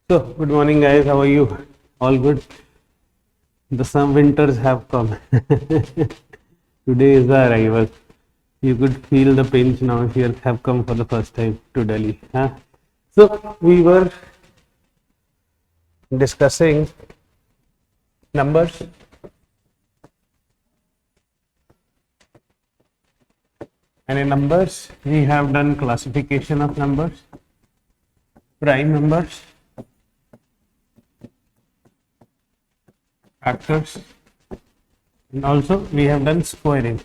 So, good morning guys, how are you? All good? The some winters have come. Today is the arrival. You could feel the pinch now if you have come for the first time to Delhi. Huh? So, we were discussing numbers. And in numbers, we have done classification of numbers, prime numbers, factors, and also we have done squaring.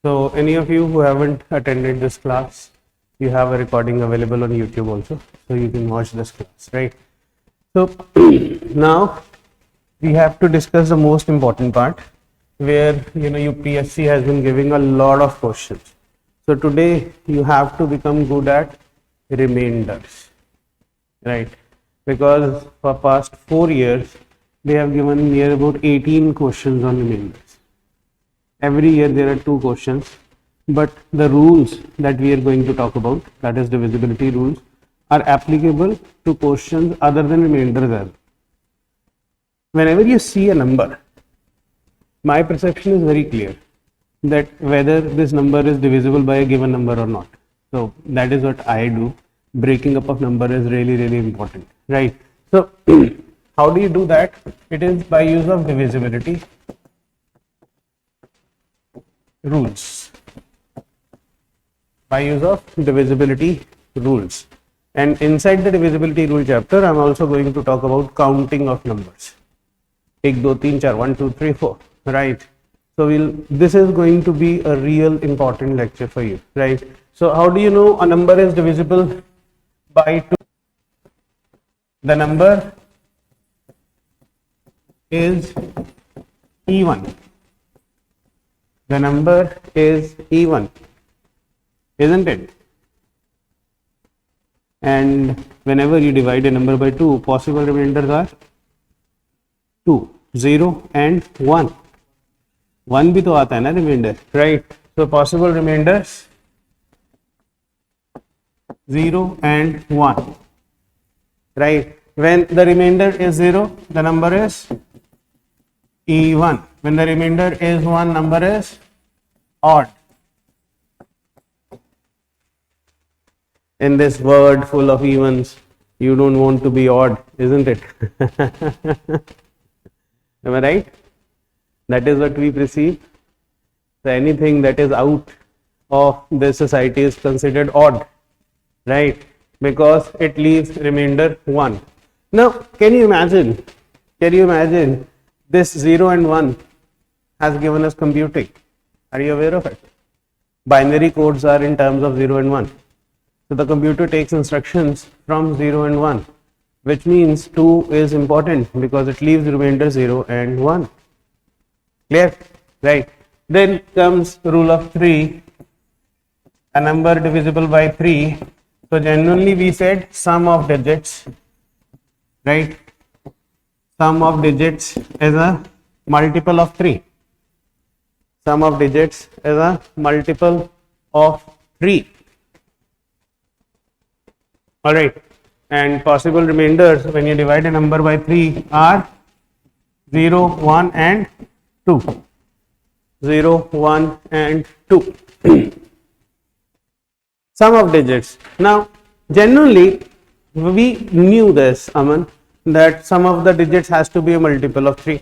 So any of you who haven't attended this class, you have a recording available on YouTube also, so you can watch this class, right? So now we have to discuss the most important part, where UPSC has been giving a lot of questions. So today you have to become good at remainders, right? Because for past 4 years they have given near about 18 questions on remainders. Every year there are 2 questions, but the rules that we are going to talk about, that is divisibility rules, are applicable to questions other than remainders as well. Whenever you see a number, my perception is very clear that whether this number is divisible by a given number or not. So that is what I do. Breaking up of number is really important, right? So how do you do that? It is by use of divisibility rules. By use of divisibility rules. And inside the divisibility rule chapter, I am also going to talk about counting of numbers. 1, 2, 3, 4, 1, 2, 3, 4, right? So this is going to be a real important lecture for you, right? So how do you know a number is divisible by 2? The number is even. The number is even, isn't it? And whenever you divide a number by 2, possible remainders are 2, 0 and 1. 1 भी तो आता है ना remainder, right? So possible remainders 0 and 1, right? When the remainder is 0, the number is even. When the remainder is 1, number is odd. In this world full of evens, you don't want to be odd, isn't it? Am I right? That is what we perceive. So anything that is out of this society is considered odd, right? Because it leaves remainder 1. Now, can you imagine this 0 and 1 has given us computing? Are you aware of it? Binary codes are in terms of 0 and 1. So the computer takes instructions from 0 and 1, which means 2 is important because it leaves remainder 0 and 1. Clear? Right. Then comes rule of 3, a number divisible by 3. So genuinely we said sum of digits, right? Sum of digits is a multiple of 3. Sum of digits is a multiple of 3. Alright. And possible remainders when you divide a number by 3 are 0, 1 and 2. 0, 1 and 2. Sum of digits. Now, generally, we knew this, Aman, that sum of the digits has to be a multiple of 3.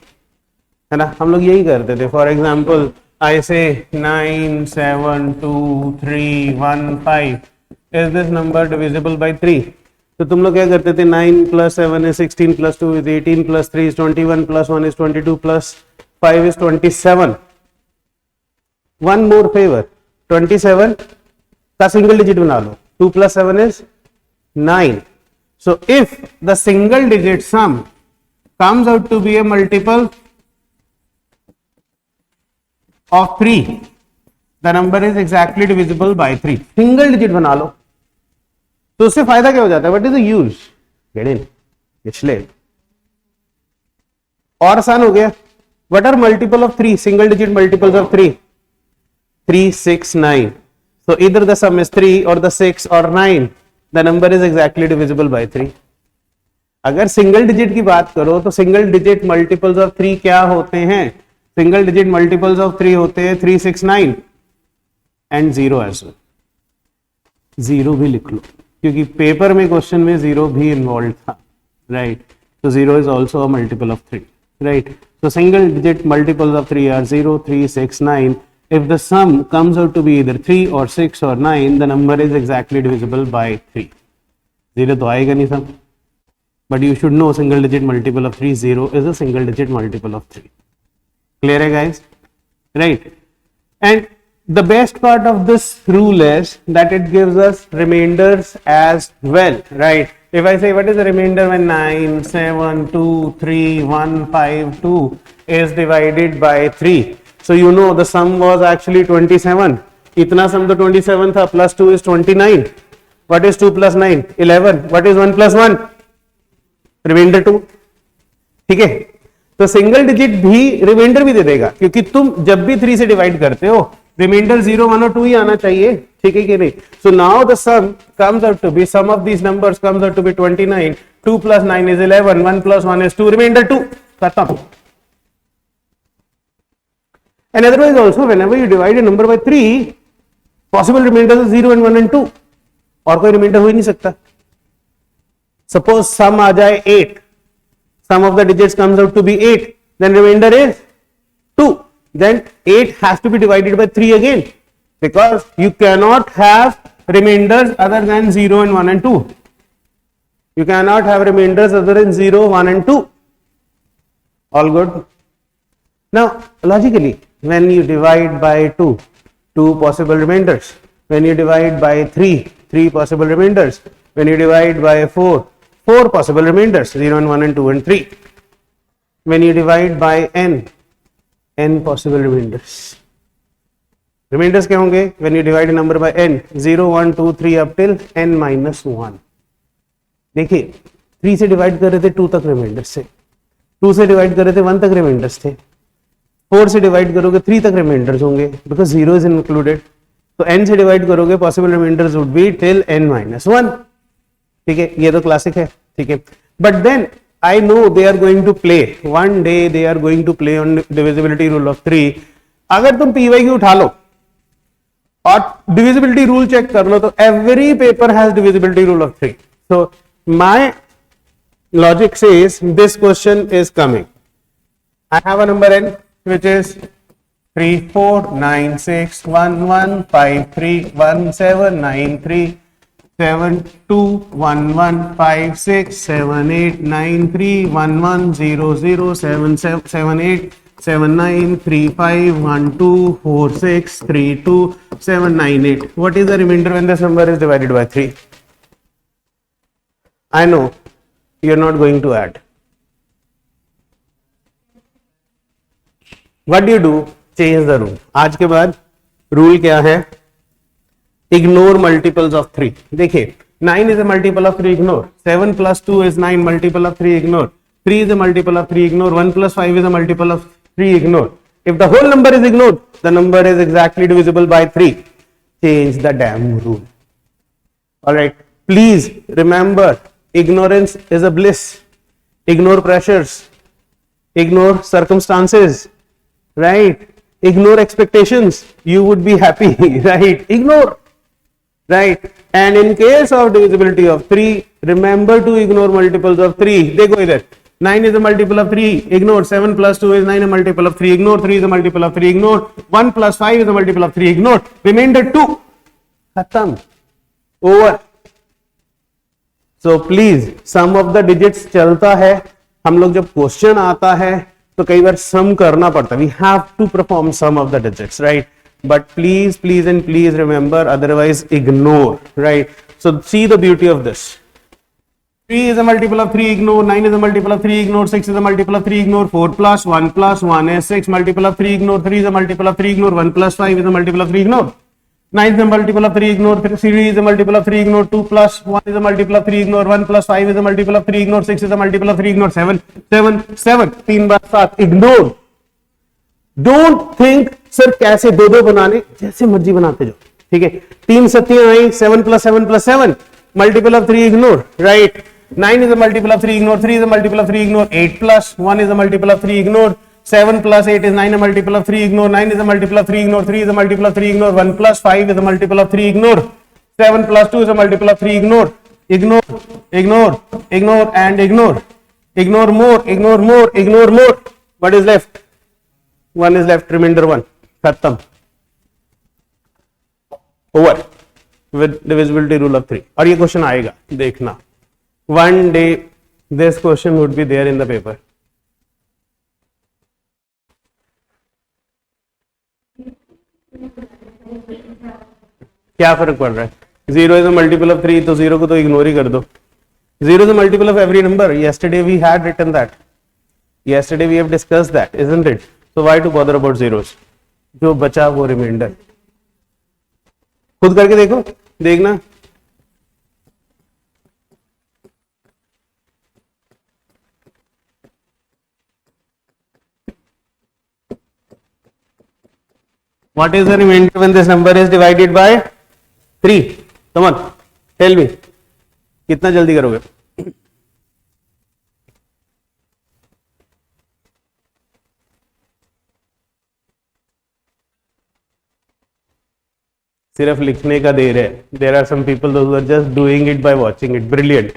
है ना? हम लोग यही करते थे. For example, I say 9, 7, 2, 3, 1, 5. Is this number divisible by 3? तो तुम लोग क्या करते थे? 9 plus 7 is 16 plus 2 is 18 plus 3 is 21 plus 1 is 22 plus 5 is 27. One more favor. 27 का single digit बना लो. 2 plus 7 is 9. So if the single digit sum comes out to be a multiple of 3, the number is exactly divisible by 3. Single digit बना लो. तो उससे फायदा क्या हो जाता है? What is the use? Get in. इसलिए और आसान हो गया. What are multiple of 3? Single digit multiples of 3. 3, 6, 9. So either the sum is 3 or the 6 or 9. The number is exactly divisible by 3। अगर सिंगल डिजिट की बात करो तो सिंगल डिजिट मल्टीपल्स ऑफ 3 क्या होते हैं? सिंगल डिजिट मल्टीपल्स ऑफ 3 होते हैं 3, 6, 9 एंड 0 एज वेल। 0 भी लिख लो क्योंकि पेपर में क्वेश्चन में 0 भी इन्वॉल्व था, राइट? तो 0 is also a multiple of 3, right? So single digit multiples of 3 are 0, 3, 6, 9. If the sum comes out to be either 3 or 6 or 9, the number is exactly divisible by 3. 0 तो आएगा नहीं सम, but you should know single digit multiple of 3, 0 is a single digit multiple of 3. Clear है guys? Right? And the best part of this rule is that it gives us remainders as well, right? If I say what is the remainder when 9, 7, 2, 3, 1, 5, 2 is divided by 3? So you know the sum was actually 27. इतना sum तो 27 था, plus 2 is 29. What is 2 plus 9? 11. What is 1 plus 1? Remainder 2. ठीक है? तो single digit भी reminder भी दे देगा क्योंकि तुम जब भी 3 से डिवाइड करते हो रिमाइंडर 0, 1 और 2 ही आना चाहिए, ठीक है कि नहीं? So now the sum comes out to be, sum of these numbers comes out to be 29, 2 plus 9 is 11, 1 plus 1 is 2, remainder 2, खत्म। And otherwise also whenever you divide a number by 3, possible remainders are 0 and 1 and 2, और कोई reminder हो ही नहीं सकता। Suppose some आ जाए 8, sum of the digits comes out to be 8, then remainder is 2, then 8 has to be divided by 3 again because you cannot have remainders other than 0 and 1 and 2. You cannot have remainders other than 0, 1 and 2. All good? Now logically when you divide by 2, 2 possible remainders. When you divide by 3, 3 possible remainders. When you divide by 4, 4 possible remainders, 0 and 1 and 2 and 3. When you divide by n, n possible remainders. Remainders क्या होंगे? When you divide a number by n, 0, 1, 2, 3 up till n minus 1. देखिए 3 से divide कर रहे थे 2 तक reminders थे, 2 से डिवाइड कर रहे थे 1 तक रिमाइंडर्स थे, 4 से डिवाइड करोगे 3 तक रिमाइंडर्स होंगे बिकॉज 0 इज इंक्लूडेड। तो n से डिवाइड करोगे possible remainders would be till n minus 1, ठीक है? ये तो क्लासिक है, ठीक है? But then I know they are going to play, one day they are going to play on divisibility rule of 3. अगर तुम PYQ उठा लो और divisibility rule चेक कर लो तो every paper has divisibility rule of 3. So my logic says this question is coming. I have a number n which is 3, 4, 9, 6, 1, 1, 5, 3, 1, 7, 9, 3, 7, 2, 1, 1, 5, 6, 7, 8, 9, 3, 1, 1, 0, 0, 7, 7, 8, 7, 9, 3, 5, 1, 2, 4, 6, 3, 2, 7, 9, 8. What is the remainder when this number is divided by 3? I know you are not going to add. What do you do? Change the rule. आज के बाद rule क्या है? Ignore multiples of 3. देखिए 9 is a multiple of 3, ignore. 7 plus 2 is 9, multiple of 3, ignore. 3 is a multiple of 3, ignore. 1 plus 5 is a multiple of 3, ignore. If the whole number is ignored, the number is exactly divisible by 3. Change the damn rule. Alright, please remember, ignorance is a bliss. Ignore pressures, ignore circumstances, right? Ignore expectations, you would be happy, right? Ignore. Right, and in case of divisibility of 3, remember to ignore multiples of 3. देखो इधर 9 is a multiple of 3, ignore. 7 plus 2 is 9, a multiple of 3, ignore. 3 is a multiple of 3, ignore. 1 plus 5 is a multiple of 3, ignore. Remainder 2, खत्म, over. So please, sum of the digits चलता है, हम लोग जब question आता है तो कई बार सम करना पड़ता है, we have to perform sum of the digits, right? But please, please and please remember, otherwise ignore, right? So see the beauty of this. 3 is a multiple of 3, ignore. 9 is a multiple of 3, ignore. 6 is a multiple of 3, ignore. 4 plus 1 is 6, multiple of 3, ignore. 3 is a multiple of 3, ignore. 1 plus 5 is a multiple of 3, ignore. 9 is a multiple of 3, ignore. 3 is a multiple of 3, ignore. 2 plus 1 is a multiple of 3, ignore. 1 plus 5 is a multiple of 3, ignore. 6 is a multiple of 3, ignore. 7, 7, 7, 3 bar 7, ignore. Don't think sir कैसे दो दो बनाने, जैसे मर्जी बनाते जाओ, ठीक है? 3 सत्तियां आई, 7 plus 7 plus 7, multiple of 3 ignore, right? 9 is a multiple of 3 ignore, 3 is a multiple of 3 ignore, 8 plus 1 is a multiple of 3 ignore, 7 plus 8 is 9 a multiple of 3 ignore, 9 is a multiple of 3 ignore, 3 is a multiple of 3 ignore, 1 plus 5 is a multiple of 3 ignore, 7 plus 2 is a multiple of 3 ignore, ignore and ignore, ignore more, ignore more, ignore more. What is left? 1 is left, remainder 1, khatam, over with divisibility rule of 3. और ये question आएगा, देखना, one day this question would be there in the paper. क्या फर्क पड़ रहा है? 0 is a multiple of 3, तो 0 को तो इग्नोर ही कर दो. 0 is a multiple of every number. Yesterday we had written that. Yesterday we have discussed that, isn't it? So why to bother about zeros? जो बचा वो रिमाइंडर. खुद करके देखो, देखना. What is the remainder when this number is divided by 3? Come on, tell me. कितना जल्दी करोगे? सिर्फ लिखने का देर है. There are some people those who are just doing it by watching it. Brilliant.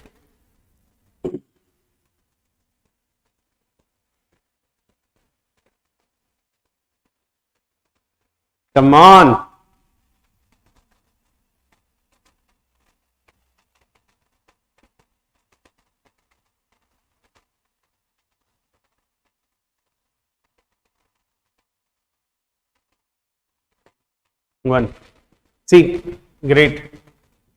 Come on. One. See, great.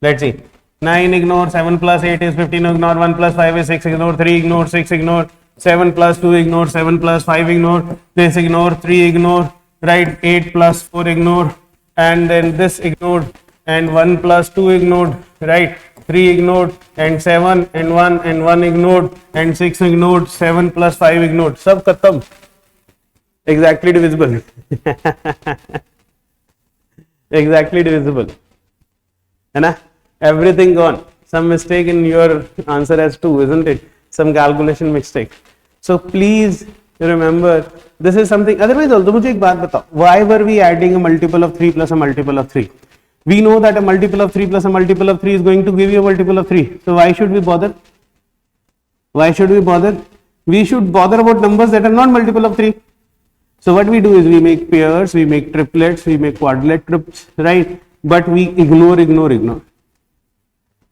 Let's see. 9 ignore, 7 plus 8 is 15 ignore, 1 plus 5 is 6 ignore, 3 ignore, 6 ignore, 7 plus 2 ignore, 7 plus 5 ignore, this ignore, 3 ignore, right, 8 plus 4 ignored, and then this ignored, and 1 plus 2 ignored, right, 3 ignored, and 7 and 1 ignored, and 6 ignored, 7 plus 5 ignored. Sab khatam. Exactly divisible. Exactly divisible. है everything gone. Some mistake in your answer as 2, isn't it? Some calculation mistake. So please remember, this is something. Otherwise also मुझे एक बात बताओ, why were we adding a multiple of 3 plus a multiple of 3? We know that a multiple of 3 plus a multiple of 3 is going to give you a multiple of 3. So why should we bother? Why should we bother? We should bother about numbers that are not multiple of 3. So what we do is we make pairs, we make triplets, we make quadruplets, right? But we ignore.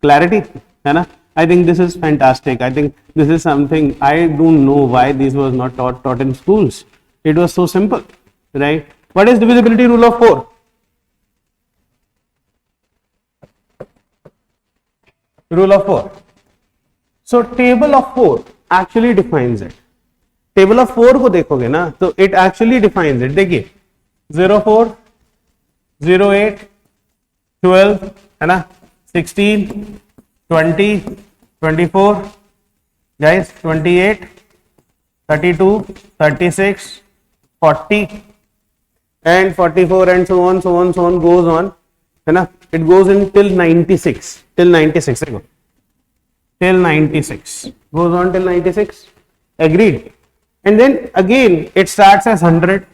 Clarity, है ना? I think this is fantastic. I think this is something I don't know why this was not taught in schools. It was so simple, right? What is divisibility rule of 4? Rule of 4. So table of 4 actually defines it. Table of 4 को देखोगे ना तो it actually defines it. देखिए 04, 08, 12 है ना, 16, 20, 24 guys, 28, 32, 36, 40 and 44 and so on goes on, है ना. It goes in till 96. देखो till 96 goes on till 96. Agreed. And then again it starts as 100,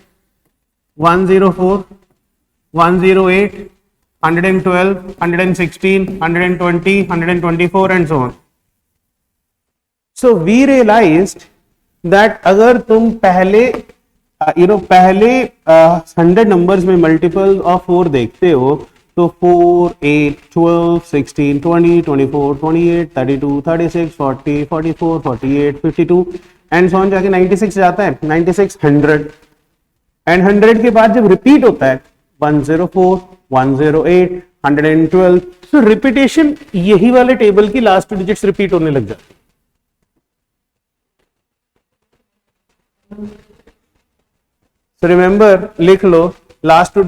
104, 108, 112, 116, 120, 124 and so on. So we realized that अगर तुम पहले पहले 100 numbers में multiple of 4 देखते हो तो 4, 8, 12, 16, 20, 24, 28, 32, 36, 40, 44, 48, 52 एंड सो ऑन जाके 96 जाता है, 96, 100 एंड 100 के बाद जब रिपीट होता है 104, 108, 112. सो रिपीटेशन यही वाले टेबल की लास्ट 2 डिजिट्स रिपीट होने लग जाती. सो रिमेंबर, लिख लो last 2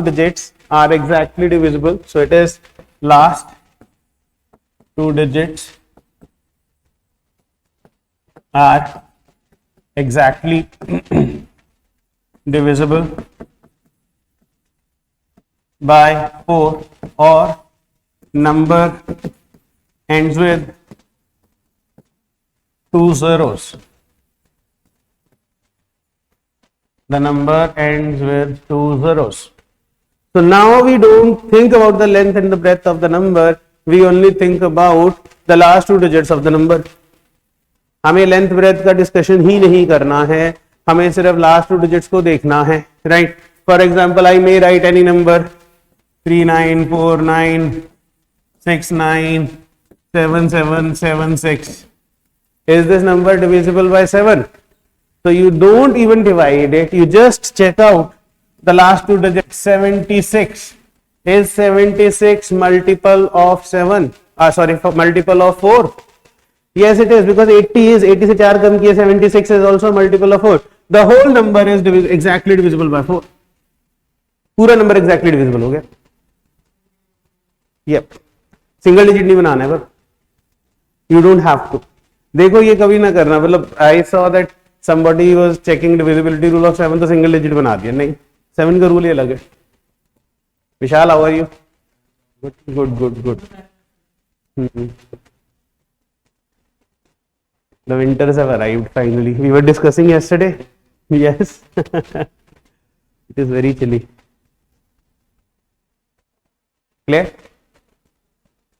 digits are exactly divisible. So it is last 2 digits are exactly divisible by 4 or number ends with 2 zeros. The number ends with 2 zeros. So now we don't think about the length and the breadth of the number, we only think about the last 2 digits of the number. हमें length breadth का discussion ही नहीं करना है, हमें सिर्फ last 2 digits को देखना है, right. For example I may right any number 3949697776. Is this number divisible by 7? So you don't even divide it, you just check out the last 2 digits. 76. Is 76 multiple of 7? Multiple of 4? Yes, it is, because 80 is 80 से 4 कम किए, 76 is also multiple of 4. The whole number is exactly divisible by 4. पूरा number exactly divisible हो गया. Yep. Single digit नहीं बनाना है, पर you don't have to. देखो ये कभी ना करना, मतलब I saw that somebody was checking divisibility rule of 7 तो सिंगल डिजिट बना दिया. नहीं, 7 का रूल ही अलग है. विशाल, how are you? Good. The winters have arrived finally. We were discussing yesterday. Yes. It is very chilly. Clear?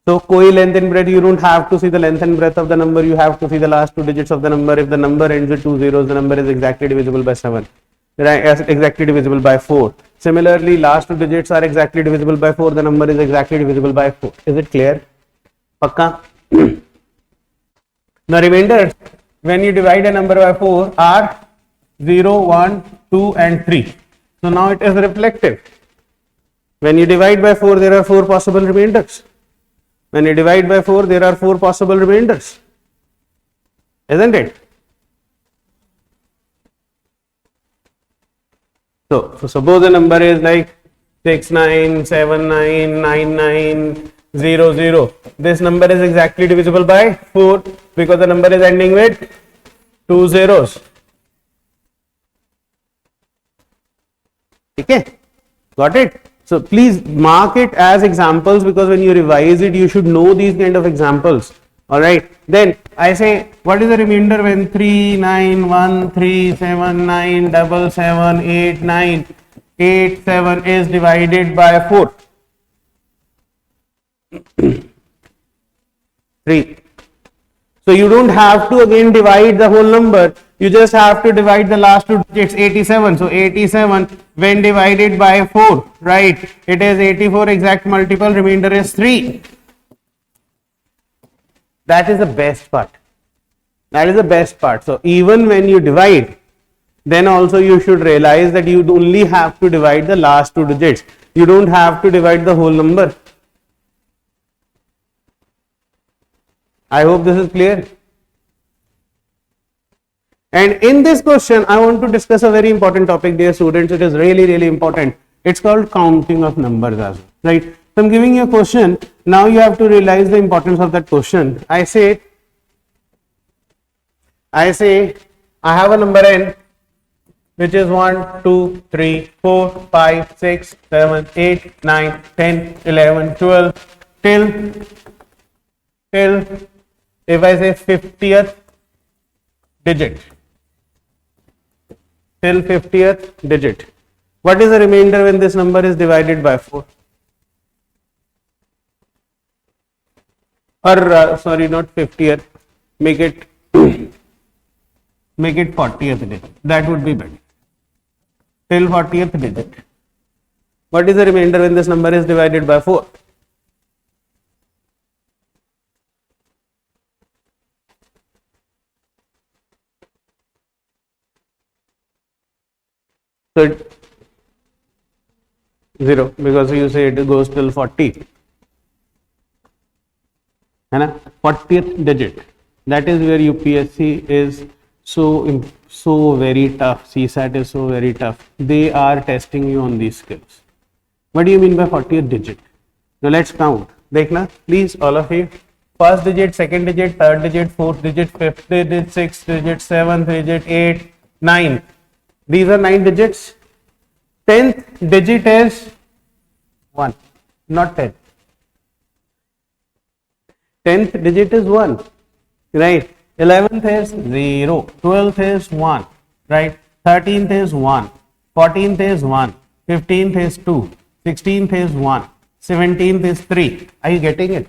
So कोई length and breadth, you don't have to see the length and breadth of the number, you have to see the last 2 digits of the number. If the number ends with 2 zeros, the number is exactly divisible by 7. Exactly divisible by 4. Similarly, last 2 digits are exactly divisible by 4, the number is exactly divisible by 4. Is it clear? Pakka? The remainders, when you divide a number by 4, are 0, 1, 2 and 3. So now it is reflective. When you divide by 4, there are 4 possible remainders. When you divide by 4, there are 4 possible remainders. Isn't it? So suppose the number is like 69799900. This number is exactly divisible by 4 because the number is ending with 2 zeros. Okay, got it? So please mark it as examples, because when you revise it, you should know these kind of examples. All right. Then I say, what is the remainder when 3913779778987 is divided by 4? 3. So you don't have to again divide the whole number, you just have to divide the last 2 digits. 87. So 87 when divided by 4, right? It is 84 exact multiple, remainder is 3. That is the best part. That is the best part. So even when you divide, then also you should realize that you only have to divide the last 2 digits. You don't have to divide the whole number. I hope this is clear. And in this question, I want to discuss a very important topic, dear students. It is really important. It's called counting of numbers as well, right? So I'm giving you a question. Now you have to realize the importance of that question. I say I have a number n which is 1, 2, 3, 4, 5, 6, 7, 8, 9, 10, 11, 12 till if I say 50th digit, till 50th digit. What is the remainder when this number is divided by 4? Or sorry, not 50th, make it 40th digit. That would be better. Till 40th digit. What is the remainder when this number is divided by 4? So 0, because you say it goes till 40. है ना, 40th digit. That is where UPSC is so very tough. CSAT is so very tough. They are testing you on these skills. What do you mean by 40th digit? Now let's count. देखना, please, all of you. First digit, second digit, third digit, fourth digit, fifth digit, sixth digit, seventh digit, 8, 9. These are 9 digits. 10th digit is 1, not 10. 10th digit is 1, right? 11th is 0, 12th is 1, right? 13th is 1, 14th is 1, 15th is 2, 16th is 1, 17th is 3. Are you getting it?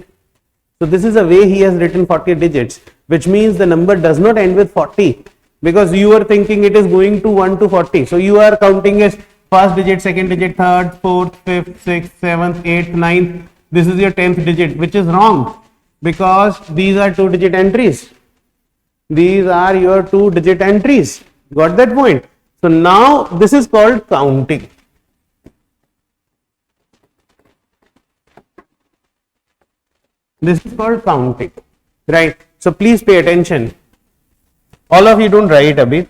So this is a way he has written 40 digits, which means the number does not end with 40, because you are thinking it is going to 1 to 40. So you are counting as first digit, second digit, third, fourth, fifth, sixth, seventh, eighth, ninth. This is your 10th digit, which is wrong, because these are 2-digit entries. These are your 2-digit entries. Got that point? So now this is called counting. This is called counting, right? So please pay attention. All of you don't write abhi.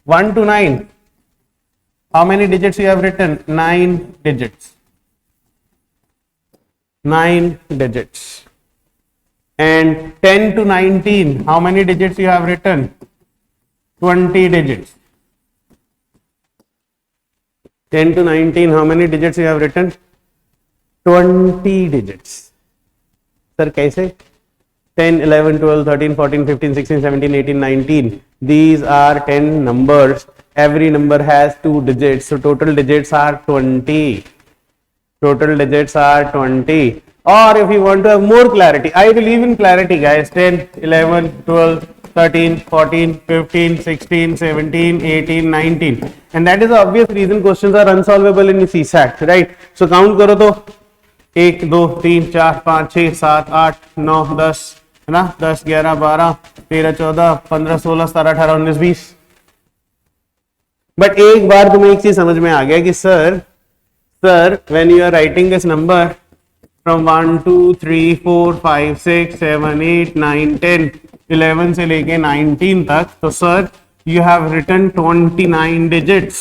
1 to 9. How many digits you have written? 9 digits. 9 digits. And 10 to 19. How many digits you have written? 20 digits. 10 to 19. How many digits you have written? 20 digits. Sir, kaise? 10, 11, 12, 13, 14, 15, 16, 17, 18, 19. These are 10 numbers. Every number has 2 digits. So total digits are 20. Total digits are 20. Or if you want to have more clarity, I believe in clarity, guys. 10, 11, 12, 13, 14, 15, 16, 17, 18, 19. And that is the obvious reason questions are unsolvable in CSAT, right? So count karo to 1, 2, 3, 4, 5, 6, 7, 8, 9, 10, है ना, 10, 11, 12, 13, 14, 15, 16, 17, 18, 19, 20. But एक बार तुम्हें एक चीज समझ में आ गया कि sir when you are writing this number from 1, 2, 3, 4, 5, 6, 7, 8, 9, 10, 11 से लेके 19 तक, तो sir you have written 29 digits.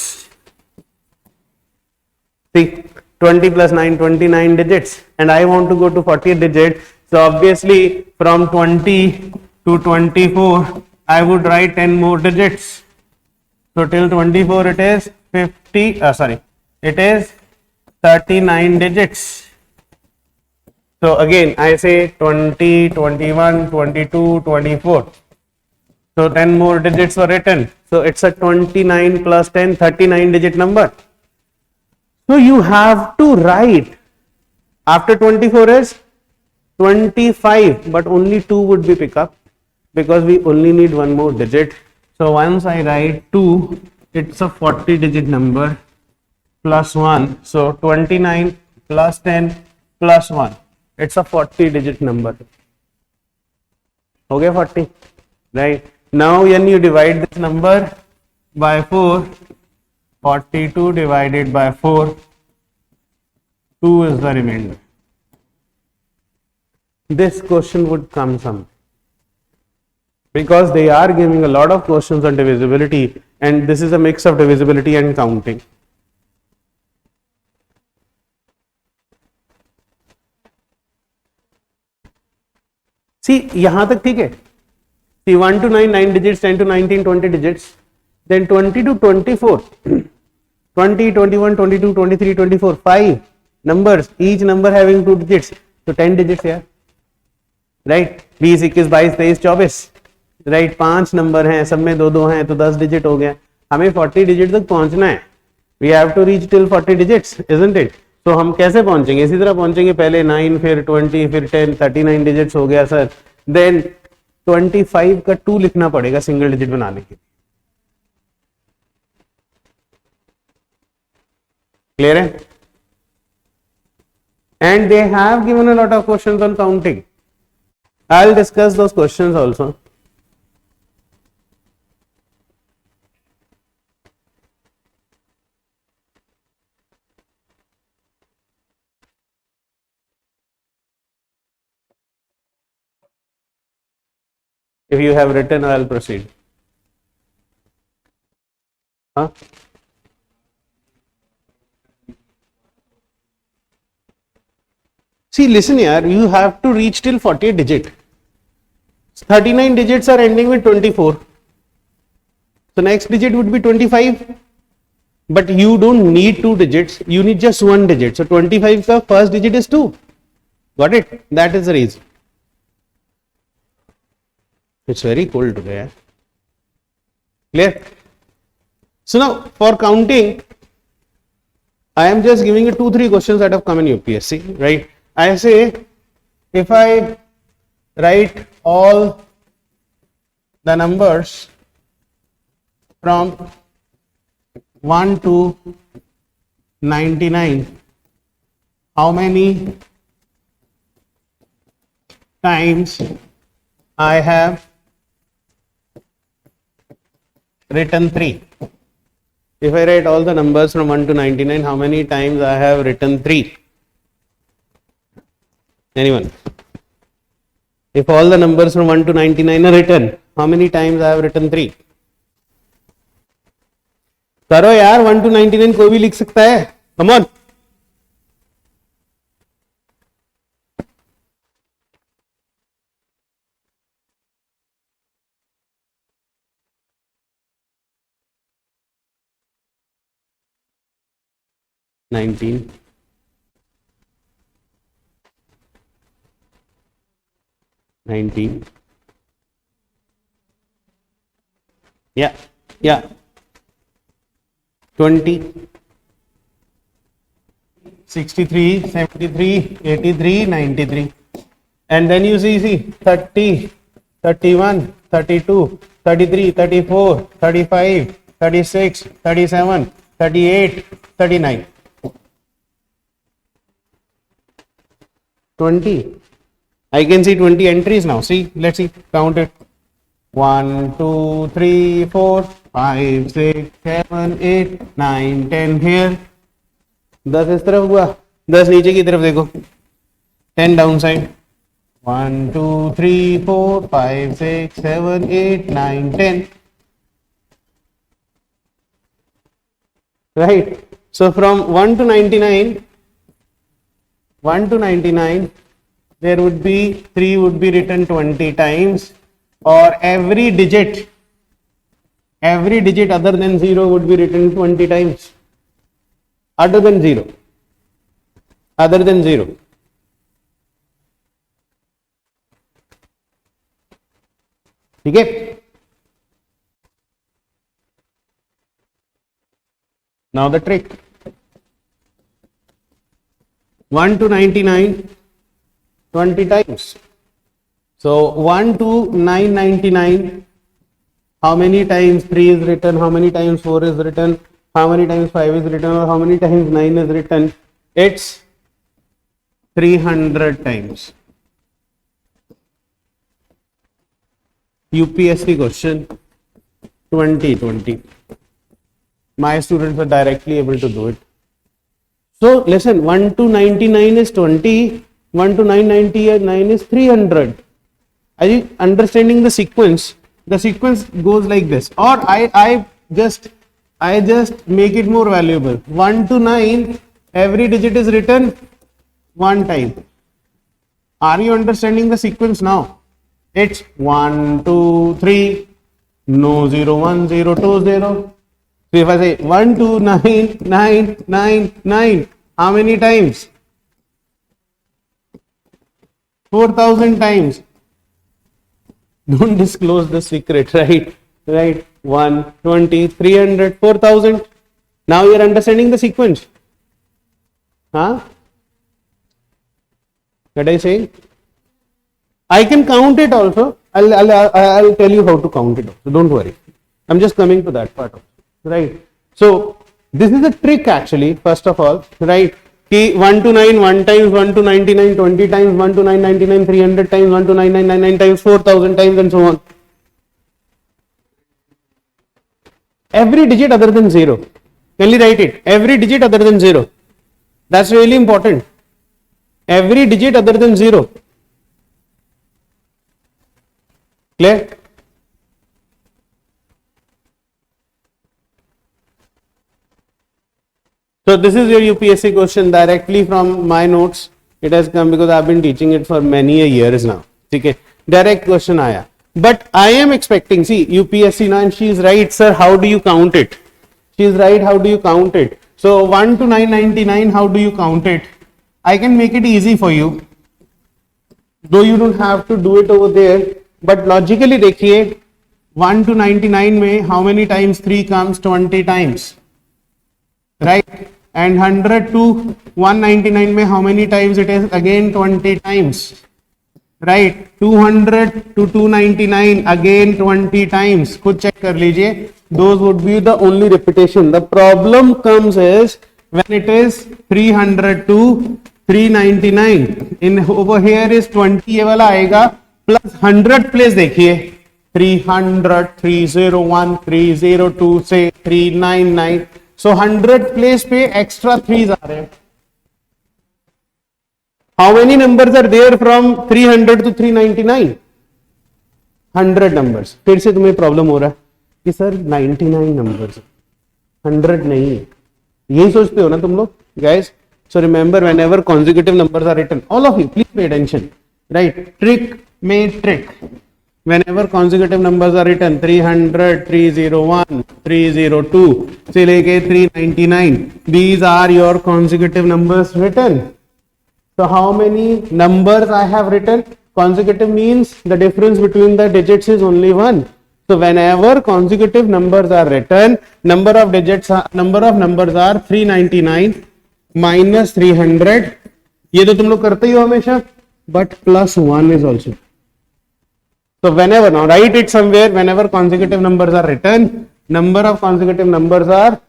20 plus 9, 29 digits, and I want to go to 40th digit. So obviously from 20 to 24 I would write 10 more digits. So till 24 it is it is 39 digits. So again I say 20, 21, 22, 24. So 10 more digits were written. So it's a 29 plus 10, 39 digit number. So you have to write after 24 is 25, but only 2 would be pick up because we only need one more digit. So once I write 2, it's a 40 digit number plus 1. So 29 plus 10 plus 1. It's a 40 digit number. Okay, 40. Right. Now when you divide this number by 4, 42 divided by 4, 2 is the remainder. This question would come some, because they are giving a lot of questions on divisibility, and this is a mix of divisibility and counting. See, यहाँ तक ठीक है. See, 1 to 9, 9 digits, 10 to 19, 20 digits. Then 20 to 24, 20, 21, 22, 23, 24, 5 numbers, each number having 2 digits. So 10 digits here, right? 20, 21, 22, 23, 24, right? 5 number हैं, सब में 2 2 हैं, तो 10 digit हो गया. हमें 40 डिजिट तक पहुंचना है. We have to reach till 40 digits, isn't it? तो हम कैसे पहुंचेंगे? इसी तरह पहुंचेंगे. पहले 9, फिर 20, फिर 10, 39 डिजिट्स हो गया सर. देन 25 का 2 लिखना पड़ेगा सिंगल डिजिट बनाने के लिए. Clear है? And they have given a lot of questions on counting. I'll discuss those questions also. If you have written, I'll proceed. Huh? See, listen here, you have to reach till 40 digit. 39 digits are ending with 24. So next digit would be 25. But you don't need 2 digits, you need just 1 digit. So 25 का first digit is 2. Got it? That is the reason. It's very cold today. Eh? Clear? So now for counting, I am just giving you 2-3 questions that have come in UPSC, right? I say if I write all the numbers from 1 to 99, how many times I have written 3? If I write all the numbers from 1 to 99, how many times I have written 3? Anyone? If all the numbers from 1 to 99 are written, how many times I have written 3? करो यार, 1 to 99 कोई भी लिख सकता है. Come on. Nineteen. Yeah. 20, 63, 73, 83, 93. And then you see 30, 31, 32, 33, 34, 35, 36, 37, 38, 39. 20. I can see 20 entries now. See, let's see, count it. 1, 2, 3, 4, 5, 6, 7, 8, 9, 10 here. 10 इस तरफ हुआ, 10 नीचे की तरफ देखो. 10 down side. 1, 2, 3, 4, 5, 6, 7, 8, 9, 10. Right. So from 1 to 99, there would be 3 would be written 20 times, or every digit other than 0 would be written 20 times. Other than 0. Okay. Now the trick. 1 to 99, 20 times. So 1 to 999, how many times 3 is written, how many times 4 is written, how many times 5 is written, or how many times 9 is written? It's 300 times. UPSC question 2020. My students are directly able to do it. So listen, 1 to 99 is 20, 1 to 999 is 300. Are you understanding the sequence? The sequence goes like this, or I just make it more valuable. 1 to 9, every digit is written 1 time. Are you understanding the sequence now? It's 1, 2, 3, no 0, 1, 0, 2, 0. So if I say 1, 2, 9, 9, 9, 9, how many times? 4,000 times. Don't disclose the secret, right? Right? 1, 20, 300, 4,000. Now you are understanding the sequence. Huh? What I say? I can count it also. I'll tell you how to count it also. Don't worry. I'm just coming to that part also. Right? So this is a trick actually, first of all, right? 1 to 9, 1 times, 1 to 99, 20 times, 1 to 999, 300 times, 1 to 9999 times, 4,000 times, and so on. Every digit other than 0. Can you write it? Every digit other than 0. That's really important. Every digit other than 0. Clear? So this is your UPSC question directly from my notes. It has come because I've been teaching it for many a years now. Okay, direct question आया. But I am expecting, see UPSC now, and she is right, sir. How do you count it? She is right. How do you count it? So 1 to 999. How do you count it? I can make it easy for you. Though you don't have to do it over there. But logically देखिए 1 to 99 में how many times 3 comes? 20 times, right? And 100 to 199 में how many times it is? Again 20 times, right? 200 to 299 again 20 times. खुद check कर लीजिए. Those would be the only repetition. The problem comes is when it is 300 to 399. In over here is 20 ये वाला आएगा plus 100 place देखिए 300, 301, 302 से 399. So 100 place पे extra 3s आ रहे हैं. How many numbers are there from 300 to 399? 100 numbers. फिर से तुम्हें प्रॉब्लम हो रहा है कि सर 99 numbers 100 नहीं है. यही सोचते हो ना तुम लोग guys? So remember, whenever consecutive numbers are written, all of you please pay attention, right? Trick में trick. Whenever consecutive numbers are written 300, 301, 302 से लेके 399, these are your consecutive numbers written. So how many numbers I have written? Consecutive means the difference between the digits is only 1. So whenever consecutive numbers are written, number of numbers are 399 minus 300. ये तो तुम लोग करते ही हो हमेशा, but plus 1 is also. So whenever, now write it somewhere, whenever consecutive numbers are written, number of consecutive numbers are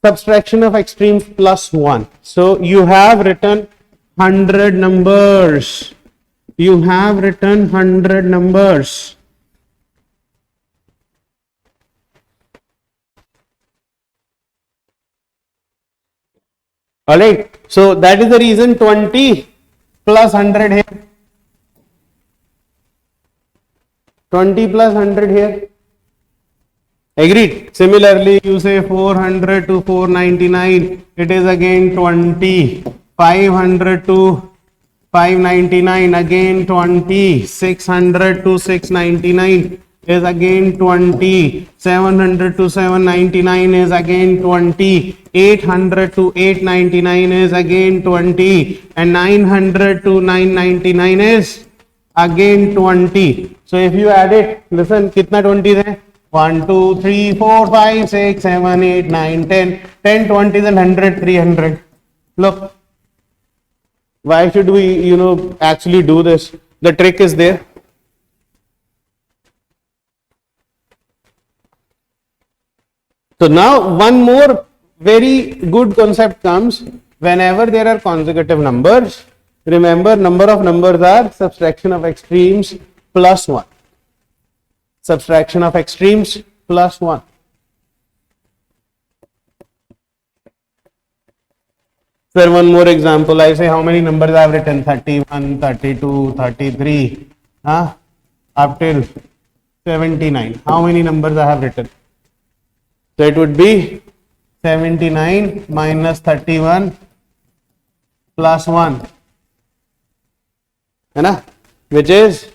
subtraction of extremes plus 1. So you have written 100 numbers. You have written 100 numbers. Alright, so that is the reason 20 plus 100 here. 20 plus 100 here. Agreed. Similarly, you say 400 to 499, it is again 20. 500 to 599, again 20. 600 to 699 is again 20. 700 to 799 is again 20. 800 to 899 is again 20. And 900 to 999 is again 20. So if you add it, listen, कितना 20 है? 1, 2, 3, 4, 5, 6, 7, 8, 9, 10. 10, 20 and 100, 300. Look, why should we, actually do this? The trick is there. So now one more very good concept comes. Whenever there are consecutive numbers, remember, number of numbers are subtraction of extremes plus 1. Subtraction of extremes plus 1. Sir, one more example. I say how many numbers I have written? 31, 32, 33, up till 79. How many numbers I have written? So it would be 79 minus 31 plus 1. Which is,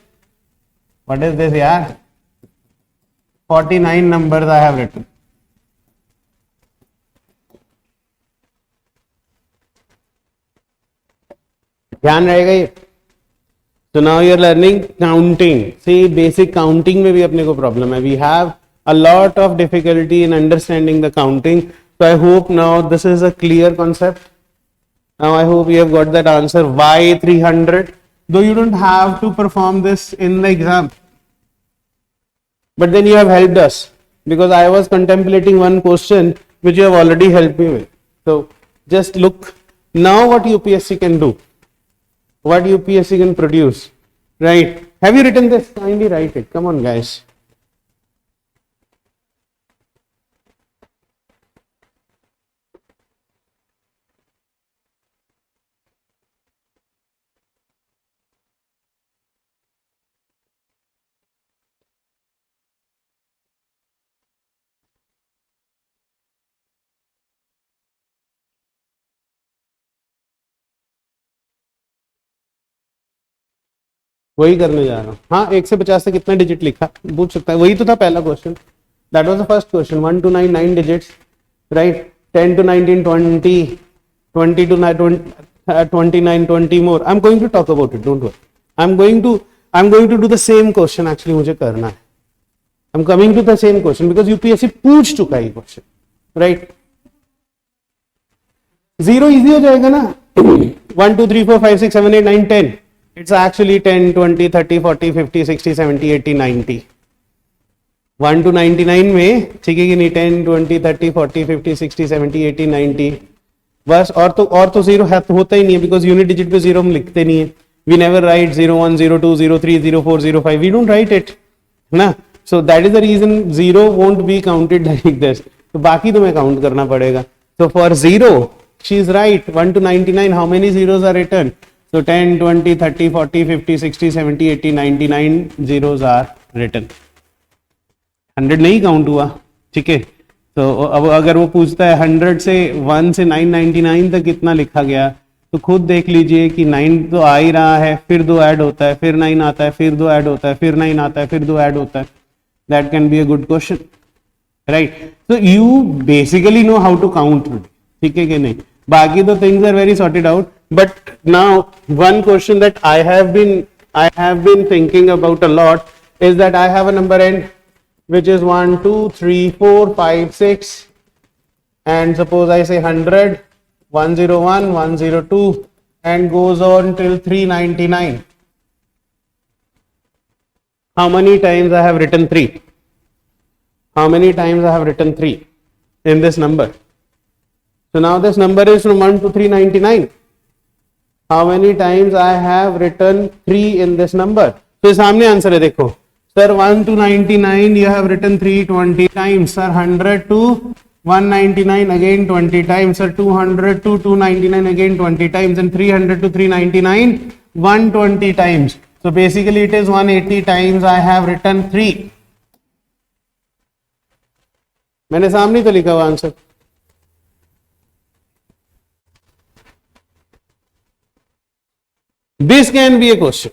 what is this here? 49 numbers I have written. ध्यान रहेगा ये. So now you are learning counting. See, basic counting में भी अपने को problem है. We have a lot of difficulty in understanding the counting. So I hope now this is a clear concept. Now I hope you have got that answer. Why 300? Though you don't have to perform this in the exam, but then you have helped us, because I was contemplating one question which you have already helped me with. So just look now what UPSC can do, what UPSC can produce, right? Have you written this? Kindly write it. Come on, guys. वही करने जा रहा हूँ. हाँ, 1 से 50 से कितना digit लिखा पूछ सकता है. वही तो था पहला question. That was the first question. 1 to 9, 9 digits, right? 10 to 19, 20, 20 to 29, 20 more. I'm going to talk about it, don't worry. I'm going to I'm going to do the same question actually मुझे करना है. I'm coming to the same question because UPSC पूछ चुका है question, right? 0 easy हो जाएगा ना. 1 2 3 4 5 6 7 8 9 10. It's actually 10 20 30 40 50 60 70 80 90. 1 to 99 में ठीक है कि नहीं. 10 20 30 40 50 60 70 80 90 बस. और तो जीरो है तो होता ही नहीं है बिकॉज यूनिट डिजिट पे जीरो हम लिखते नहीं है. We never write 01 02 03 04 05. We don't write it ना. So that is the reason zero won't be counted like this. तो बाकी तुम्हें काउंट करना पड़ेगा. So for 0 she is right. 1 to 99 how many zeros are written? So 10 20 30 40 50 60 70 80 99 zeros are written. 100 नहीं count हुआ. ठीक है. तो अब अगर वो पूछता है 100 से 1 से 999 तक कितना लिखा गया तो खुद देख लीजिए कि 9 तो आ ही रहा है, फिर 2 ऐड होता है, फिर 9 आता है, फिर 2 ऐड होता है, फिर 9 आता है, फिर 2 ऐड होता है. That can be a good question, right. So you basically know how to count. ठीक है कि नहीं. बाकी तो things are very sorted out. But now one question that I have been thinking about a lot is that I have a number and which is 1 2 3 4 5 6 and suppose I say 100 101 102 and goes on till 399. How many times I have written 3? How many times I have written 3 in this number? So now this number is from 1 to 399. How many times I have written 3 in this number? So सामने answer है देखो. Sir, 1 to 99 you have written 320 times. Sir, 100 to 199 again 20 times. Sir, 200 to 299 again 20 times. And 300 to 399 120 times. So basically it is 180 times I have written 3. मैंने सामने तो लिखा हुआ answer. This can be a question.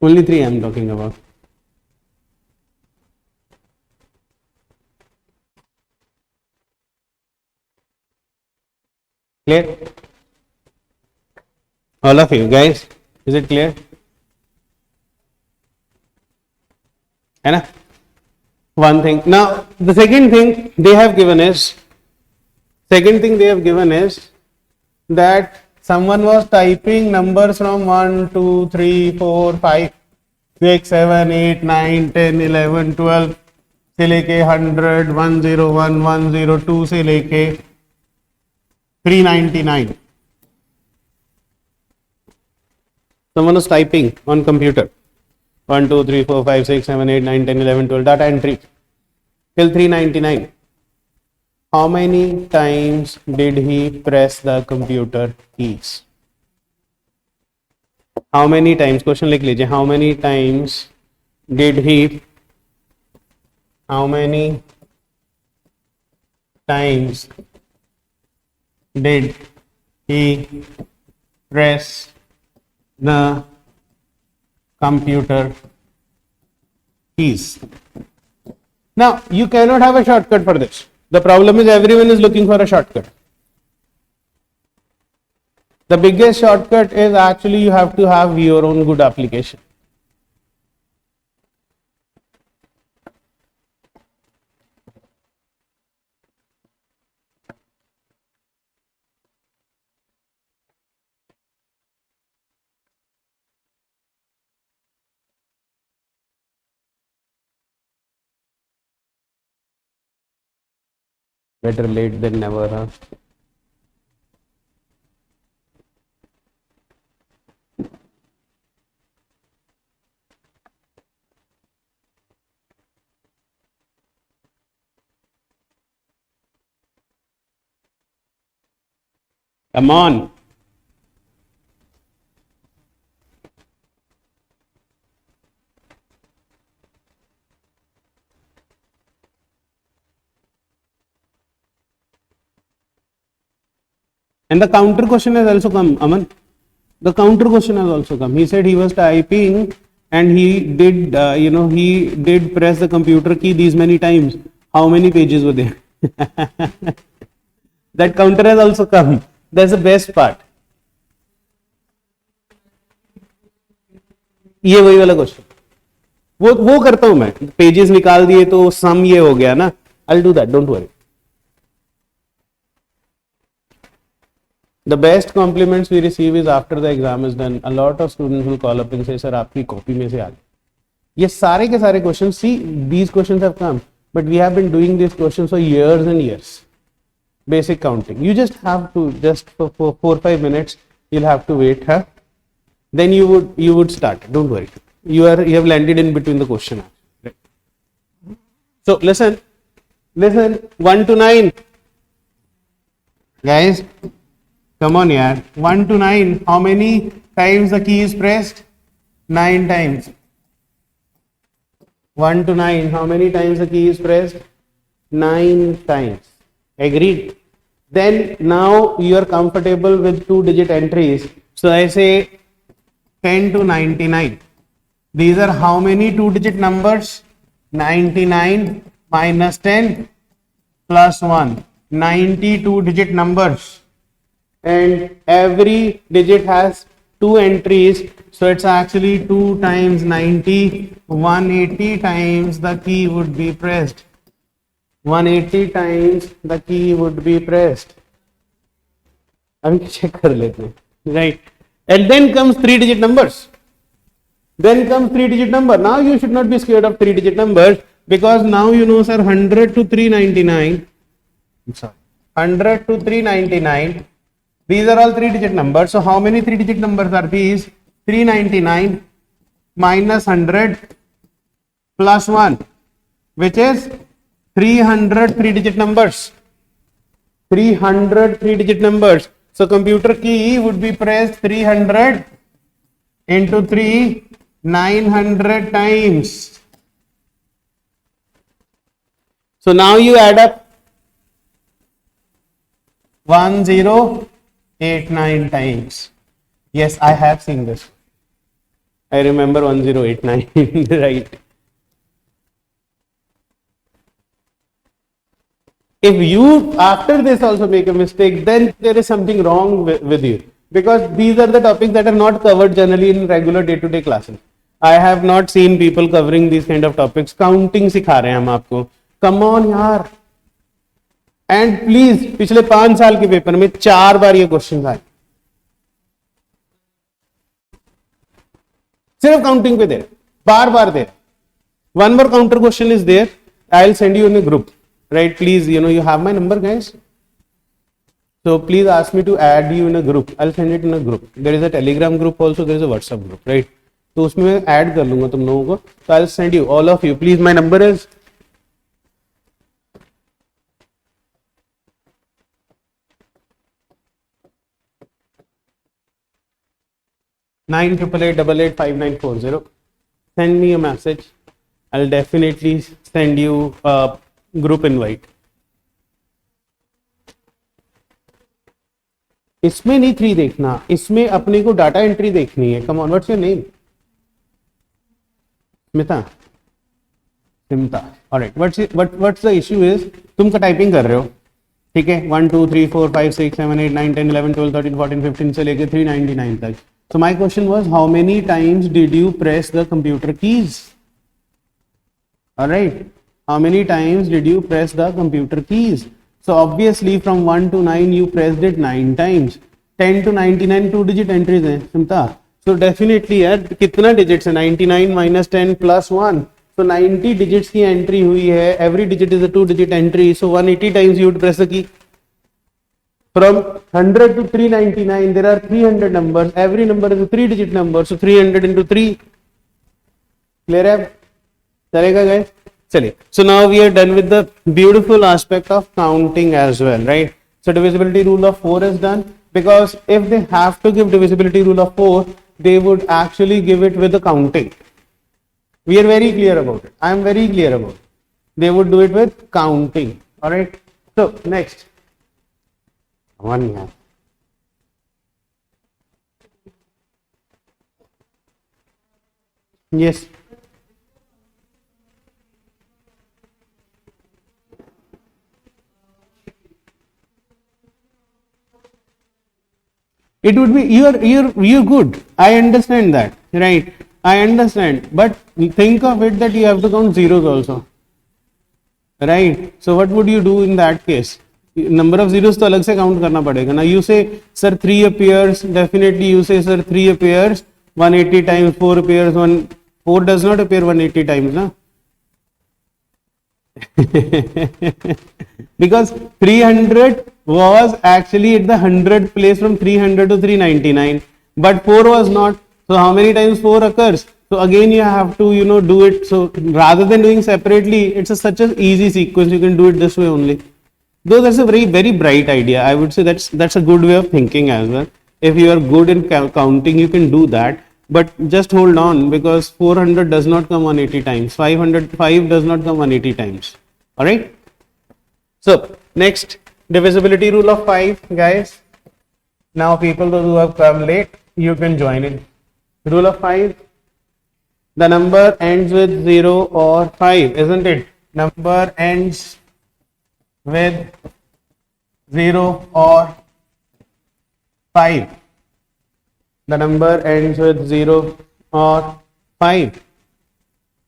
Only 3 I am talking about. Clear? All of you guys, is it clear? है ना? One thing. Now the second thing they have given is that someone was typing numbers from 1 2 3 4 5 6 7 8 9 10 11 12 से लेके 100 101 102 से लेके 399. Someone was typing on computer 1 2 3 4 5 6 7 8 9 10 11 12 data entry till 399. How many times did he press the computer keys? How many times? Question लिख लीजिए. How many times did he press the computer keys? Now you cannot have a shortcut for this. The problem is everyone is looking for a shortcut. The biggest shortcut is actually you have to have your own good application. Better late than never, huh? Come on. And the counter question has also come, Aman. The counter question has also come. He said he was typing and he did, he did press the computer key these many times, how many pages were there? That counter has also come. That's the best part. ये वही वाला question, वो करता हूं मैं, pages निकाल दिए तो सम ये हो गया ना. I'll do that, don't worry. The best compliments we receive is after the exam is done. A lot of students will call up and say, "Sir, आपकी कॉपी में से आ गए." ये सारे के सारे question, see, these questions have come, but we have been doing these questions for years and years. Basic counting. You just have to, just for 4-5 minutes, you'll have to wait, huh? Then you would start. Don't worry. You have landed in between the question. Right? So listen, 1 to 9, guys. Come on, yaar. 1 to 9. How many times the key is pressed? 9 times. 1 to 9. How many times the key is pressed? 9 times. Agreed? Then now you are comfortable with 2-digit entries. So I say 10 to 99. These are how many 2-digit numbers? 99 minus 10 plus 1. 92-digit numbers. And every digit has 2 entries. So it's actually 2 times 90. 180 times the key would be pressed. 180 times the key would be pressed. अभी check कर लेते हैं, right? And then comes 3-digit numbers. Then comes 3-digit number. Now you should not be scared of 3-digit numbers, because now you know, sir, 100 to 399. I'm sorry, 100 to 399. These are all 3-digit numbers. So how many 3-digit numbers are these? 399 minus 100 plus 1, which is 300 3-digit numbers. 300 3-digit numbers. So computer key would be pressed 300 into 3, 900 times. So now you add up 1089 times. Yes, I have seen this. I remember 1089, right? If you after this also make a mistake, then there is something wrong with you, because these are the topics that are not covered generally in regular day-to-day classes. I have not seen people covering these kind of topics. Counting सिखा रहे हैं हम आपको. Come on यार. And please, पिछले 5 साल के paper में 4 बार ये क्वेश्चन आए, सिर्फ काउंटिंग पे दे, बार दे. One more counter question is there. I'll send you in a group. Right, please, you have my number, guys. So please ask me to add you in a group. I'll send it in a group. There is a Telegram group also. There is a WhatsApp group, right? तो उसमें मैं add कर लूँगा तुम लोगों को. So I'll send you, all of you. Please, my number is 9888885940. Send me a message. I'll definitely send you a group invite. इसमें नहीं 3 देखना, इसमें अपने को डाटा एंट्री देखनी है. Come on, what's your name? Smita, Smita. Alright, what's the issue is, तुम का टाइपिंग कर रहे हो, ठीक है? 1 2 3 4 5 6 7 8 9 10 11 12 13 14 15 से लेके 399 तक. So my question was, how many times did you press the computer keys? All right, how many times did you press the computer keys? So obviously from 1 to 9 you pressed it 9 times. 10 to 99 2-digit entries हैं Smita. So definitely यार कितना digits है? 99 minus 10 plus 1. So 90 digits की entry हुई है. Every digit is a 2-digit entry. So 180 times you would press the key. From 100 to 399 there are 300 numbers. Every number is a 3-digit number. So 300 into 3. Clear है? चलेगा guys? चलिए. So now we are done with the beautiful aspect of counting as well, right? So divisibility rule of 4 is done, because if they have to give divisibility rule of 4, they would actually give it with the counting. We are very clear about it. I am very clear about it. They would do it with counting. All right. So next one here. Yes. It would be you're good. I understand that, right? I understand, but think of it that you have to count zeros also, right? So what would you do in that case? Number of zeros तो अलग से count करना पड़ेगा ना. You say sir 3 appears, definitely you say sir 3 appears 180 times, 4 appears 4 does not appear 180 times, na. Because 300 was actually at the 100th place from 300 to 399, but 4 was not. So how many times 4 occurs? So again you have to do it. So rather than doing separately, it's such an easy sequence. You can do it this way only. Though that's a very bright idea. I would say that's a good way of thinking as well. If you are good in counting, you can do that. But just hold on, because 400 does not come 180 times. 505 does not come 180 times. All right. So next, divisibility rule of 5, guys. Now people who have come late, you can join in. Rule of 5. The number ends with 0 or 5, isn't it? Number ends with 0 or 5. The number ends with 0 or 5,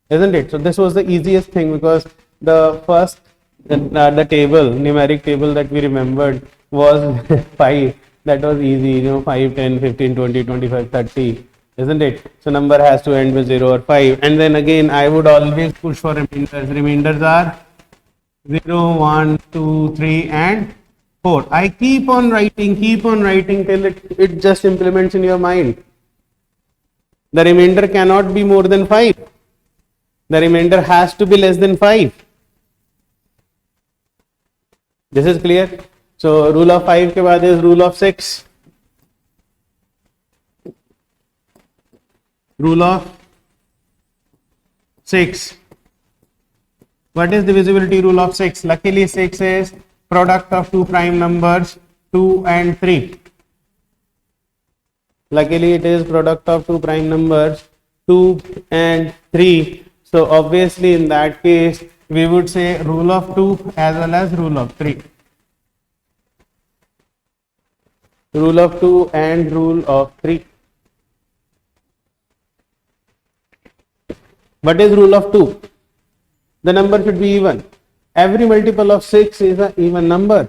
isn't it? So this was the easiest thing, because the first the table, numeric table that we remembered was 5. That was easy, 5, 10, 15, 20, 25, 30, isn't it? So number has to end with 0 or 5. And then again, I would always push for remainders. Remainders are 0, 1, 2, 3 and 4. I keep on writing till it just implements in your mind. The remainder cannot be more than 5. The remainder has to be less than 5. This is clear? So rule of 5 के बाद is rule of 6. Rule of 6. What is divisibility rule of 6? Luckily 6 is product of two prime numbers 2 and 3. Luckily it is product of two prime numbers 2 and 3. So obviously in that case we would say rule of 2 as well as rule of 3. Rule of 2 and rule of 3. What is rule of 2? The number should be even. Every multiple of 6 is an even number.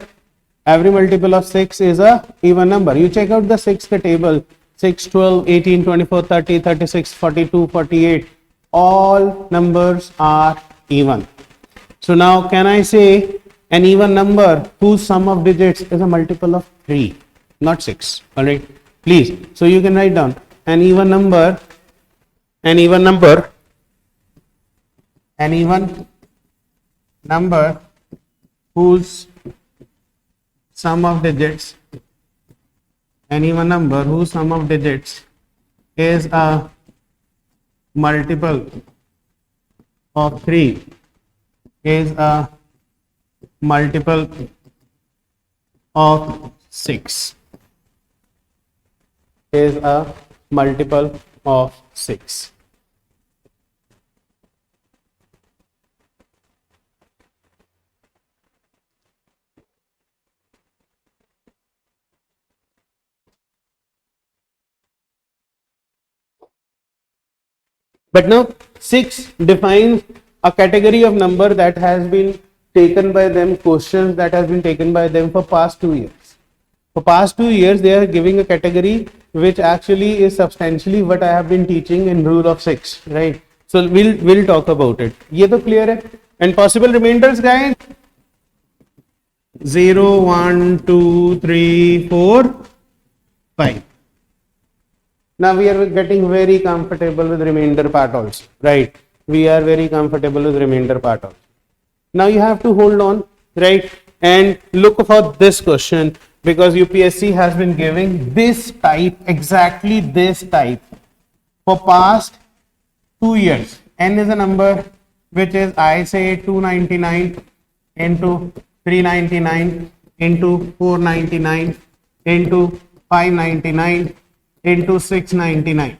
Every multiple of 6 is a even number. You check out the 6 table. 6, 12, 18, 24, 30, 36, 42, 48. All numbers are even. So now can I say an even number whose sum of digits is a multiple of 3, not 6. Alright. Please. So you can write down an even number whose sum of digits is a multiple of 3 is a multiple of 6 is a multiple of 6. But now 6 defines a category of number that has been taken by them, questions that has been taken by them for past 2 years. For past 2 years they are giving a category which actually is substantially what I have been teaching in rule of 6, right? So we'll talk about it. Ye to clear hai? And possible remainders, guys, 0, 1, 2, 3, 4, 5. Now we are getting very comfortable with remainder part also, right? We are very comfortable with remainder part also. Now you have to hold on, right, and look for this question, because UPSC has been giving this type, exactly this type, for past 2 years. N is a number which is, I say, 299 into 399 into 499 into 599 into 699.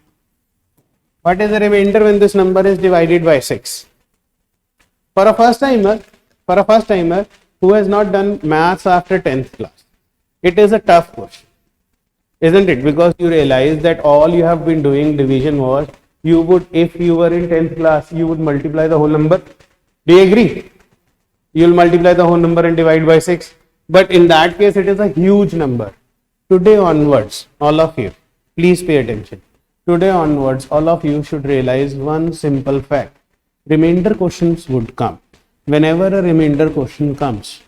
What is the remainder when this number is divided by 6? For a first timer who has not done maths after 10th class, it is a tough question, isn't it? Because you realize that all you have been doing division was, you would, if you were in 10th class, you would multiply the whole number. Do you agree? You will multiply the whole number and divide by 6. But in that case, it is a huge number. Today onwards, all of you, please pay attention. Today onwards, all of you should realize one simple fact. Remainder questions would come. Whenever a remainder question comes,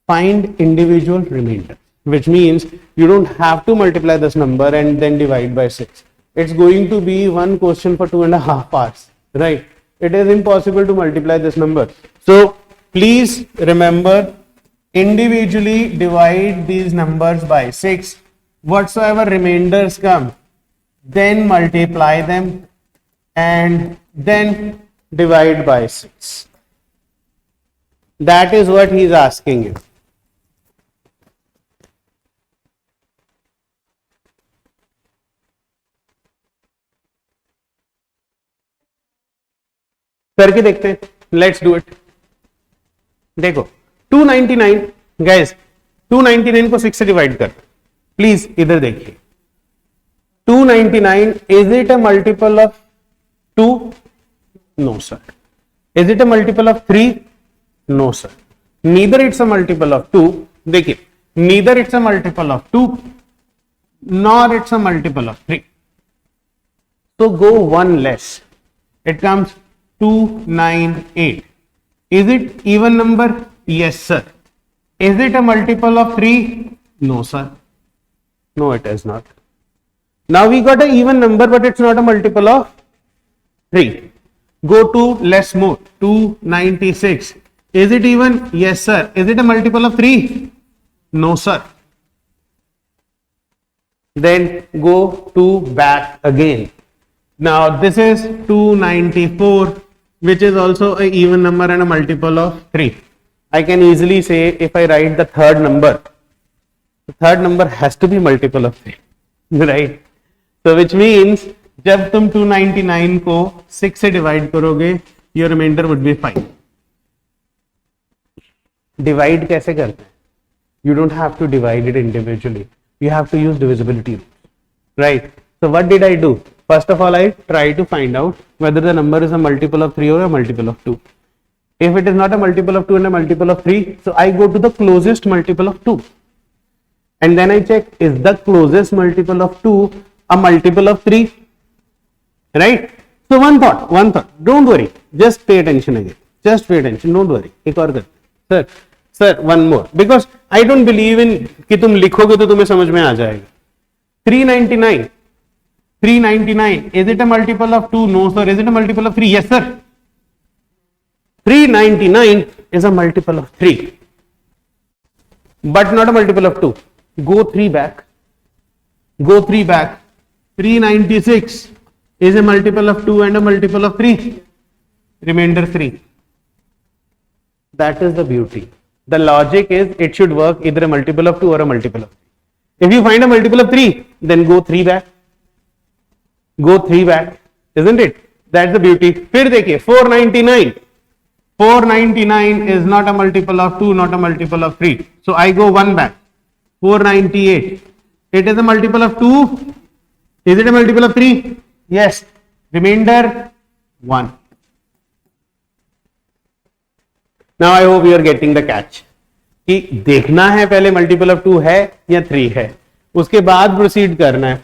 find individual remainder, which means you don't have to multiply this number and then divide by 6. It's going to be one question for 2.5 hours, right? It is impossible to multiply this number. So please remember, individually divide these numbers by 6. Whatsoever remainders come, then multiply them and then divide by 6. That is what he is asking you. करके देखते हैं. Let's do it. देखो 299 guys, 299 को 6 से divide कर. Please इधर देखिए. 299, is it a multiple of 2? No sir. Is it a multiple of 3? No sir. Neither it's a multiple of 2. देखिए, neither it's a multiple of 2 nor it's a multiple of 3. So go one less. It comes 298. Is it even number? Yes sir. Is it a multiple of 3? No sir. No, it is not. Now we got an even number, but it's not a multiple of 3. Go to less more. 296. Is it even? Yes sir. Is it a multiple of 3? No sir. Then go to back again. Now this is 294, which is also an even number and a multiple of 3. I can easily say, if I write the third number, the third number has to be multiple of 3, right? So which means जब तुम 299 को 6 से divide करोगे, your remainder would be 5. Divide कैसे करते हैं? You don't have to divide it individually. You have to use divisibility, right? So what did I do? First of all, I try to find out whether the number is a multiple of 3 or a multiple of 2. If it is not a multiple of 2 and a multiple of 3, so I go to the closest multiple of 2. And then I check, is the closest multiple of 2 a multiple of 3? Right? So one thought, don't worry, just pay attention again. Just pay attention, don't worry. एक और कर. Sir, one more. Because I don't believe in कि तुम लिखोगे तो तुम्हें समझ में आ जाएगा. 399, is it a multiple of 2? No sir. Is it a multiple of 3? Yes sir. 399 is a multiple of 3, but not a multiple of 2. Go 3 back. 396 is a multiple of 2 and a multiple of 3. Remainder 3. That is the beauty. The logic is it should work either a multiple of 2 or a multiple of 3. If you find a multiple of 3, then go 3 back. Go 3 back, isn't it? That's the beauty. फिर देखिए 499. 499 is not a multiple of 2, not a multiple of 3. So I go 1 back. 498. It is a multiple of 2. Is it a multiple of 3? Yes. Remainder 1. Now I hope you are getting the catch. कि देखना है पहले multiple of 2 है या 3 है, उसके बाद proceed करना है.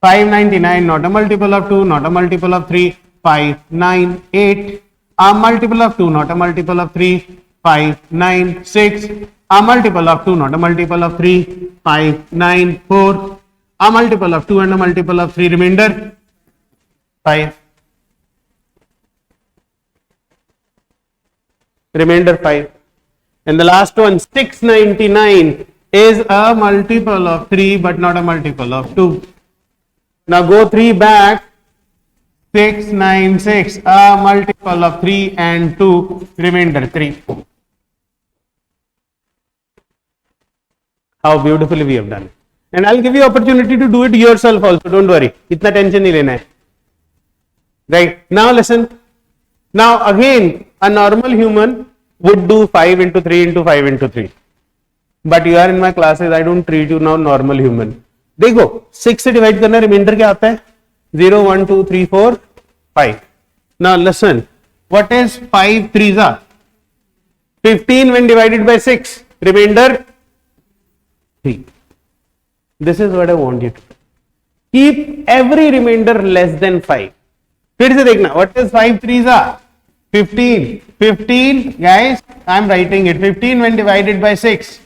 599 not a multiple of 2, not a multiple of 3. 598 a multiple of 2, not a multiple of 3. 596 a multiple of 2, not a multiple of 3. 594 a multiple of 2 and a multiple of 3. Remainder 5. Remainder 5. And the last one, 699 is a multiple of 3 but not a multiple of 2. Now go 3 back. 696 a multiple of 3 and 2. Remainder 3. How beautifully we have done it. and I'll give you opportunity to do it yourself also, don't worry, itna tension nahi lena hai. Right, now listen, now again a normal human would do 5 into 3 into 5 into 3, but you are in my classes, I don't treat you now normal human. देखो 6 से divide करना, reminder क्या आता है, 0 1 2 3 4 5. Now listen, what is 5 3s are 15 when divided by 6, remainder 3. This is what I want you to do. Keep every remainder less than 5. फिर से देखना, what is 5 3s are 15. 15 guys, I am writing it, 15 when divided by 6,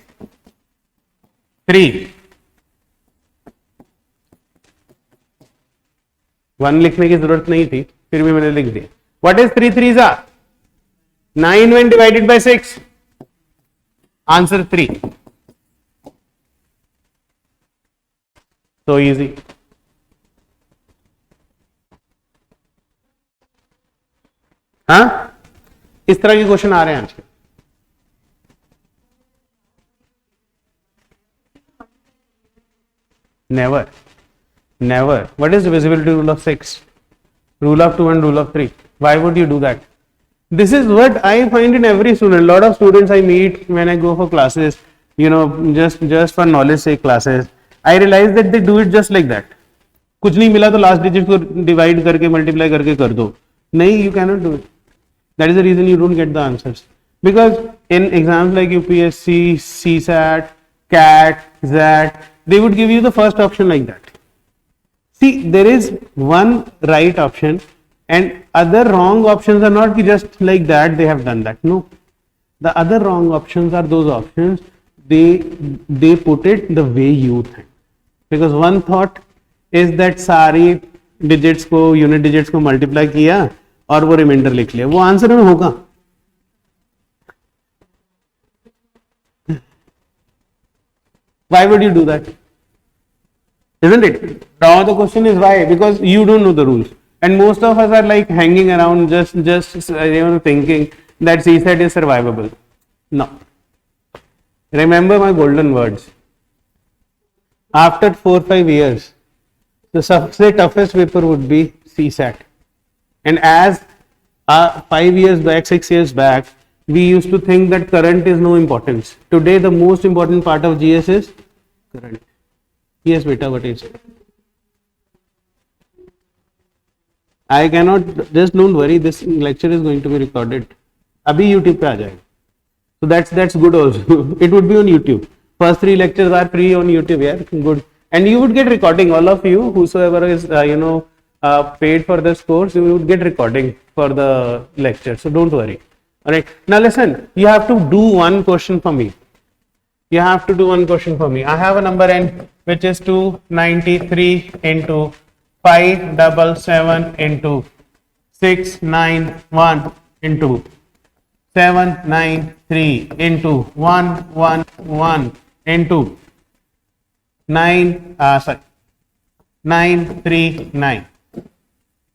3. 1 लिखने की जरूरत नहीं थी, फिर भी मैंने लिख दिया. What is 3 3s are 9 when divided by 6, answer 3. So easy. हाँ, इस तरह के क्वेश्चन आ रहे हैं आजकल. Never. What is divisibility rule of 6? Rule of 2 and rule of 3. Why would you do that? This is what I find in every student. A lot of students I meet when I go for classes, you know, just for knowledge sake classes, I realize that they do it just like that. कुछ नहीं मिला तो last digit को divide करके multiply करके कर दो. नहीं, you cannot do it. That is the reason you don't get the answers. Because in exams like UPSC, CSAT, CAT, ZAT, they would give you the first option like that. See, there is one right option and other wrong options are not just like that, they have done that. No. The other wrong options are those options, they put it the way you think. Because one thought is that सारी digits को, unit digits को multiply किया और वो reminder लिख लिया, वो answer में होगा. Why would you do that? Isn't it? Now the question is why? Because you don't know the rules, and most of us are like hanging around just thinking that CSAT is survivable. No. Remember my golden words. After 4-5 years, the सबसे toughest paper would be CSAT. And as 5 years back, 6 years back, we used to think that current is no importance. Today, the most important part of GS is current. Yes, beta, what is it? I cannot, just don't worry, this lecture is going to be recorded. Abhi YouTube pe aa jayega. So that's good also. It would be on YouTube. First 3 lectures are free on YouTube, yeah, good. And you would get recording, all of you, whosoever is, paid for this course, you would get recording for the lecture. So don't worry. Alright. Now listen, you have to do one question for me. You have to do one question for me. I have a number n which is 293 into 577 into 691 into 793 into 111 into 939.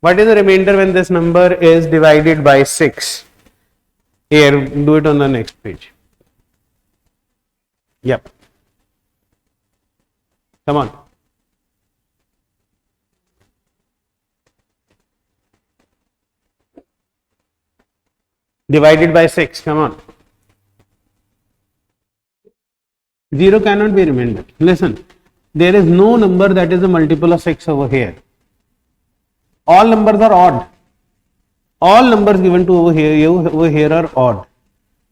What is the remainder when this number is divided by 6? Here, do it on the next page. Yep. Come on. Divided by 6, come on. 0 cannot be remainder. Listen, there is no number that is a multiple of 6 over here. All numbers are odd. All numbers given to over here are odd.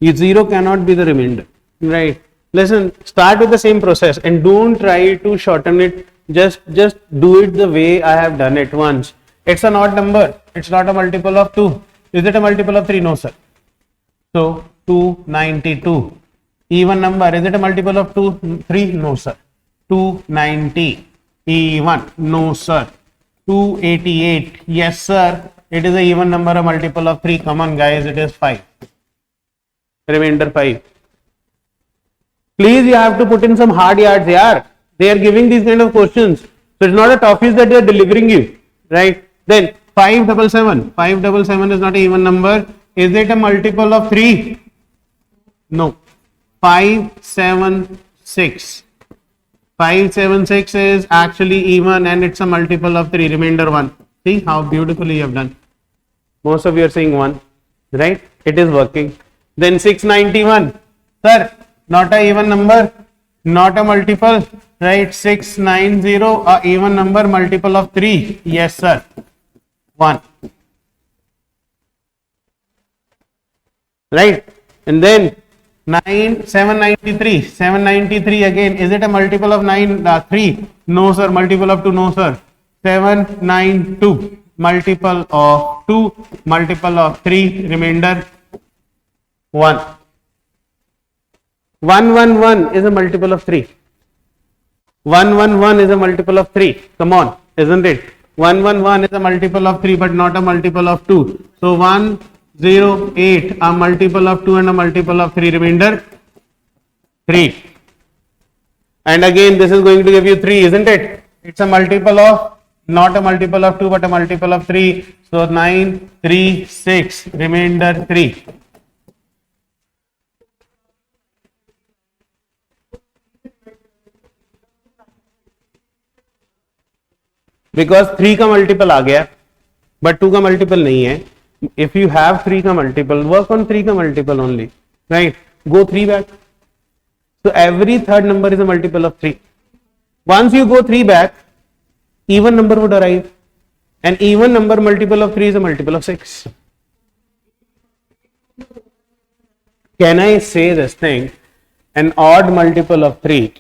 0 cannot be the remainder, right? Listen, start with the same process and don't try to shorten it. Just do it the way I have done it once. It's an odd number. It's not a multiple of 2. Is it a multiple of 3? No, sir. So 292. Even number. Is it a multiple of 3? No, sir. 290. Even. No, sir. 288. Yes, sir. It is a even number, a multiple of 3. Come on, guys. It is 5. Remainder 5. Please, you have to put in some hard yards, yaar. They are giving these kind of questions. So it's not a toffees that they are delivering you, right? Then 577. 577 is not an even number. Is it a multiple of 3? No. 576. 576 is actually even and it's a multiple of 3, remainder 1. See how beautifully you have done. Most of you are saying 1, right? It is working. Then 691, sir, not a even number, not a multiple, right? 690, a even number, multiple of 3. Yes, sir. 1. Right? And then 793 again, is it a multiple of 3? No, sir. Multiple of 2? No, sir. 792, multiple of 2, multiple of 3, remainder 1. 111 is a multiple of 3. 111 is a multiple of 3. Come on, isn't it? 111 is a multiple of 3 but not a multiple of 2. So 108, a multiple of 2 and a multiple of 3, remainder 3. And again this is going to give you 3, isn't it? It's a multiple of, not a multiple of 2 but a multiple of 3. So 936, remainder 3. Because 3 का multiple आ गया but 2 का multiple नहीं है. If you have 3 का multiple, work on 3 का multiple only, right? Go 3 back. So every third number is a multiple of 3. Once you go 3 back, even number would arrive. An even number multiple of 3 is a multiple of 6. Can I say this thing? An odd multiple of 3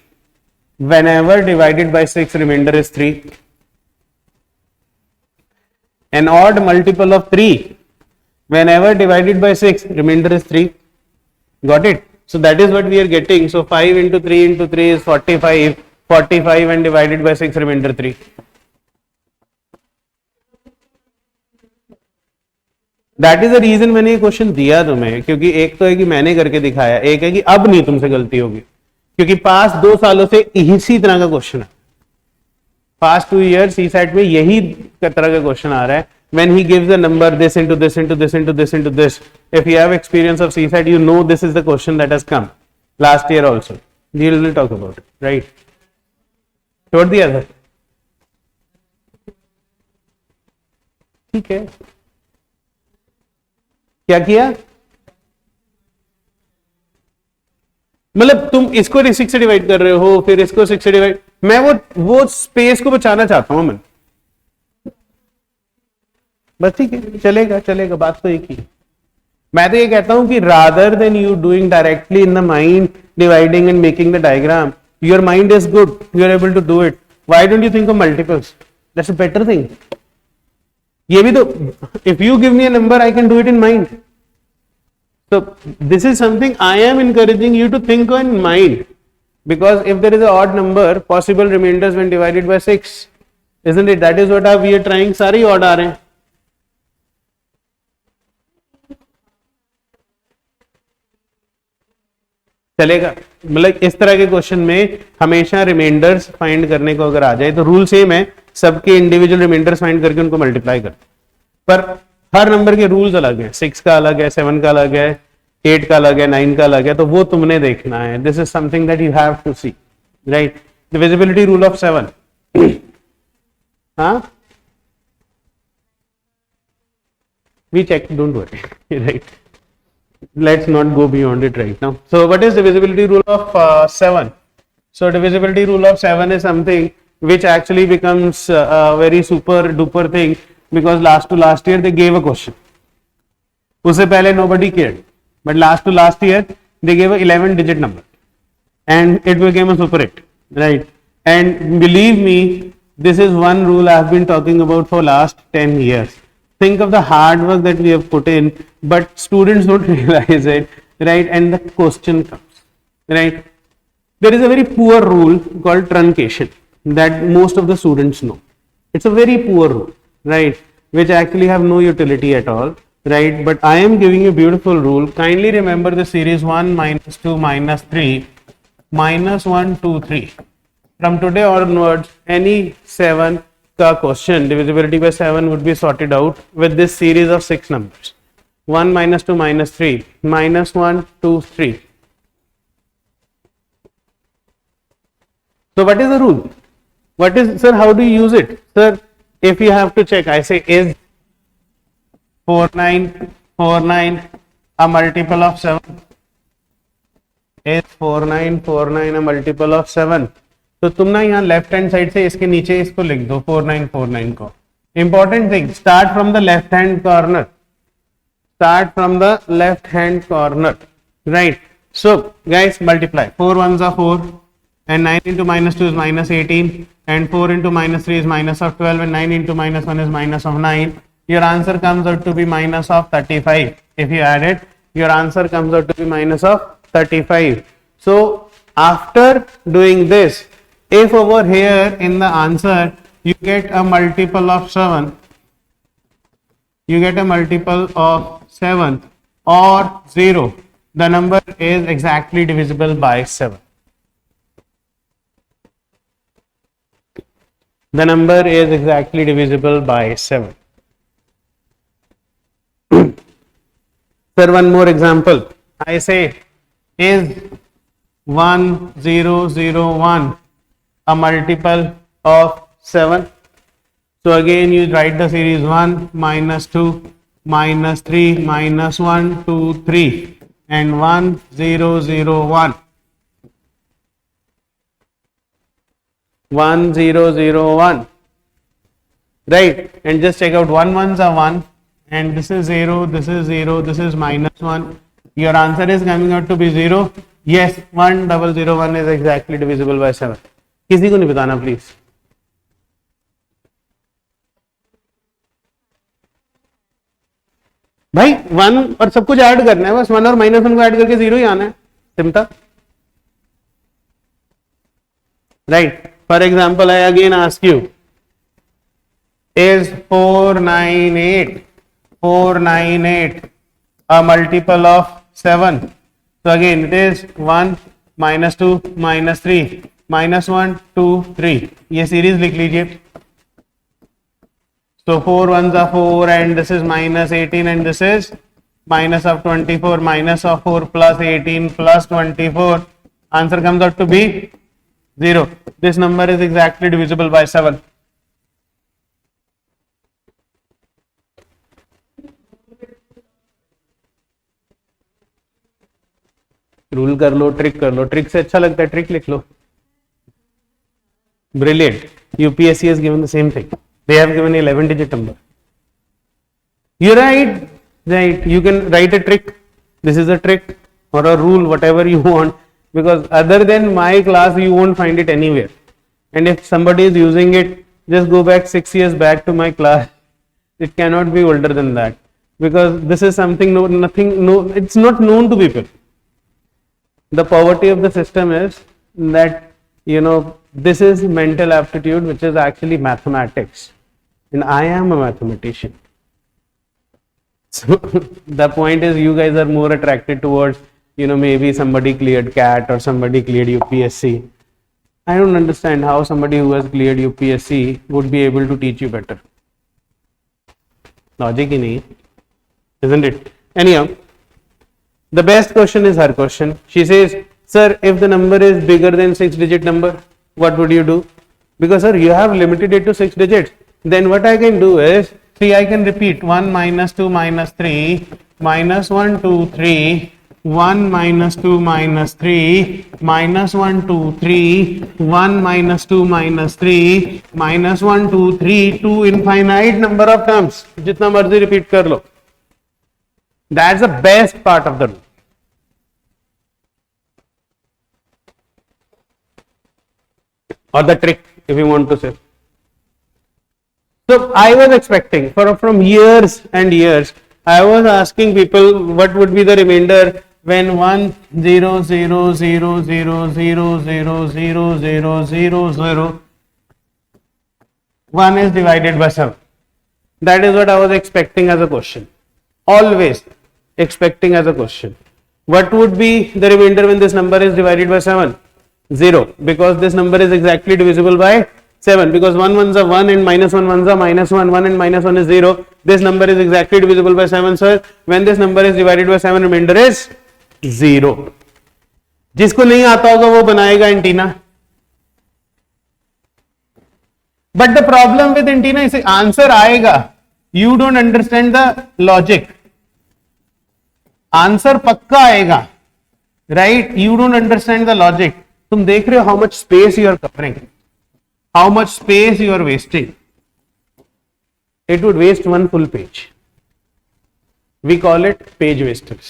whenever divided by 6, remainder is 3. An odd multiple of 3 whenever divided by 6, remainder is 3. Got it? So that is what we are getting. So 5 into 3 into 3 is 45. 45 and divided by 6, remainder 3. That is the reason मैंने ये question दिया तुम्हें, क्योंकि एक तो है कि मैंने करके दिखाया, एक है कि अब नहीं तुमसे गलती होगी, क्योंकि पास 2 सालों से इसी तरह का क्वेश्चन है. Past 2 years CSAT में यही तरह का क्वेश्चन आ रहा है. When he gives a number this into this into this into this into this, if you have experience of CSAT, you know this is the question that has come last year also. We will talk about it, right? छोड़ दिया था, ठीक है. क्या किया? मतलब तुम इसको 6 से डिवाइड कर रहे हो, फिर इसको 6 से डिवाइड. मैं वो स्पेस को बचाना चाहता हूं मैं. बस ठीक है, चलेगा चलेगा, बात तो एक ही. मैं तो ये कहता हूं कि rather than you doing directly in the mind, dividing and making the diagram, your mind is good, you are able to do it. Why don't you think of multiples? That's a better thing. ये भी तो, if you give me a number I can do it in mind. So this is something I am encouraging you to think in mind, because if there is an odd number, possible remainders when divided by 6, isn't it? That is what we are trying. सारे odd आ रहे हैं. चलेगा. मतलब इस तरह के question में हमेशा रिमाइंडर्स फाइंड करने को अगर आ जाए तो रूल सेम है, सबके इंडिविजुअल रिमाइंडर्स फाइंड करके उनको मल्टीप्लाई कर. पर हर नंबर के रूल्स अलग हैं. 6 का अलग है, 7 का अलग है, 8 का अलग है, 9 का अलग है, तो वो तुमने देखना है. This is something that you have to see, right? Divisibility rule of 7. हाँ, we check, don't worry, right? Let's not go beyond it right now. So what is divisibility rule of 7? So divisibility rule of 7 is something which actually becomes a very super duper thing, because last to last year they gave a question. उससे पहले nobody cared, but last to last year they gave a 11 digit number and it became a super hit, right? And believe me, this is one rule I have been talking about for last 10 years. Think of the hard work that we have put in, but students don't realize it, right? And the question comes, right? There is a very poor rule called truncation that most of the students know. It's a very poor rule, right? Which actually have no utility at all, right? But I am giving you a beautiful rule. Kindly remember the series 1 minus 2 minus 3 minus 1 2 3. From today onwards, any 7 का question divisibility by 7 would be sorted out with this series of 6 numbers. 1 minus 2 minus 3 minus 1 2 3. So what is the rule? What is, sir, how do you use it? Sir, if you have to check, I say is 4949 a multiple of 7? Is 4949 a multiple of 7? तो तुम ना यहाँ left hand side से इसके नीचे इसको लिख दो 4949 को. Important thing, start from the left hand corner. Start from the left hand corner, right? So guys, multiply. 4 ones are 4 and 9 into minus 2 is minus 18 and 4 into minus 3 is minus of 12 and 9 into minus 1 is minus of 9. Your answer comes out to be minus of 35. If you add it, your answer comes out to be minus of 35. So after doing this, if over here in the answer you get a multiple of 7, you get a multiple of 7 or 0, the number is exactly divisible by 7. The number is exactly divisible by 7. Sir, one more example. I say, is 1001 a multiple of 7? So again you write the series 1 minus 2 minus 3 minus 1 2 3 and 1001 1001, right? And just check out 1 ones are 1 and this is 0, this is 0, this is minus 1. Your answer is coming out to be 0. Yes, 1001 is exactly divisible by 7. किसी को नहीं बताना please. भाई 1 और सब कुछ add करना है, बस 1 और माइनस 1 को ऐड करके 0 ही आना है, simple, right? For example I again ask you, is 498 a multiple of 7? So again it is 1 minus 2 minus 3 minus 1 2 3. ये सीरीज लिख लीजिए. So 4 ones are 4 and this is minus 18 and this is minus of 24, minus of 4 plus 18 plus 24. Answer comes out to be 0. This number is exactly divisible by 7. Rule कर लो, trick कर लो, trick से अच्छा लगता है trick लिख लो. Brilliant. UPSC has given the same thing. They have given 11-digit number. You're right. You can write a trick. This is a trick or a rule, whatever you want, because other than my class, you won't find it anywhere. And if somebody is using it, just go back 6 years back to my class. It cannot be older than that, because this is something it's not known to people. The poverty of the system is that, this is mental aptitude, which is actually mathematics. And I am a mathematician. So the point is, you guys are more attracted towards, maybe somebody cleared CAT or somebody cleared UPSC. I don't understand how somebody who has cleared UPSC would be able to teach you better. Logic in it, isn't it? Anyhow, the best question is her question. She says, sir, if the number is bigger than 6-digit number, what would you do? Because sir, you have limited it to 6 digits. Then what I can do is, see, I can repeat 1 minus 2 minus 3 minus 1 2 3 1 minus 2 minus 3 minus 1 2 3 1 minus 2 minus 3 minus 1 2 3 to infinite number of terms. जितना मर्जी repeat कर लो. That's the best part of the rule. Or the trick, if you want to say. So I was expecting from years and years, I was asking people what would be the remainder when 1 0 0 0 0 0 0 0 0 0 0 1 is divided by 7. That is what I was expecting as a question. Always expecting as a question. What would be the remainder when this number is divided by 7? 0, because this number is exactly divisible by 7, because 1 ones are 1 and minus 1 ones are minus 1, 1 and minus 1 is 0. This number is exactly divisible by 7, so when this number is divided by 7, remainder is 0. जिसको नहीं आता होगा वो बनाएगा antenna. But the problem with antenna, इसे answer आएगा, you don't understand the logic, answer पक्का आएगा, right, you don't understand the logic. तुम देख रहे हो how much space you are covering, how much space you are wasting. It would waste one full page. We call it page wasters.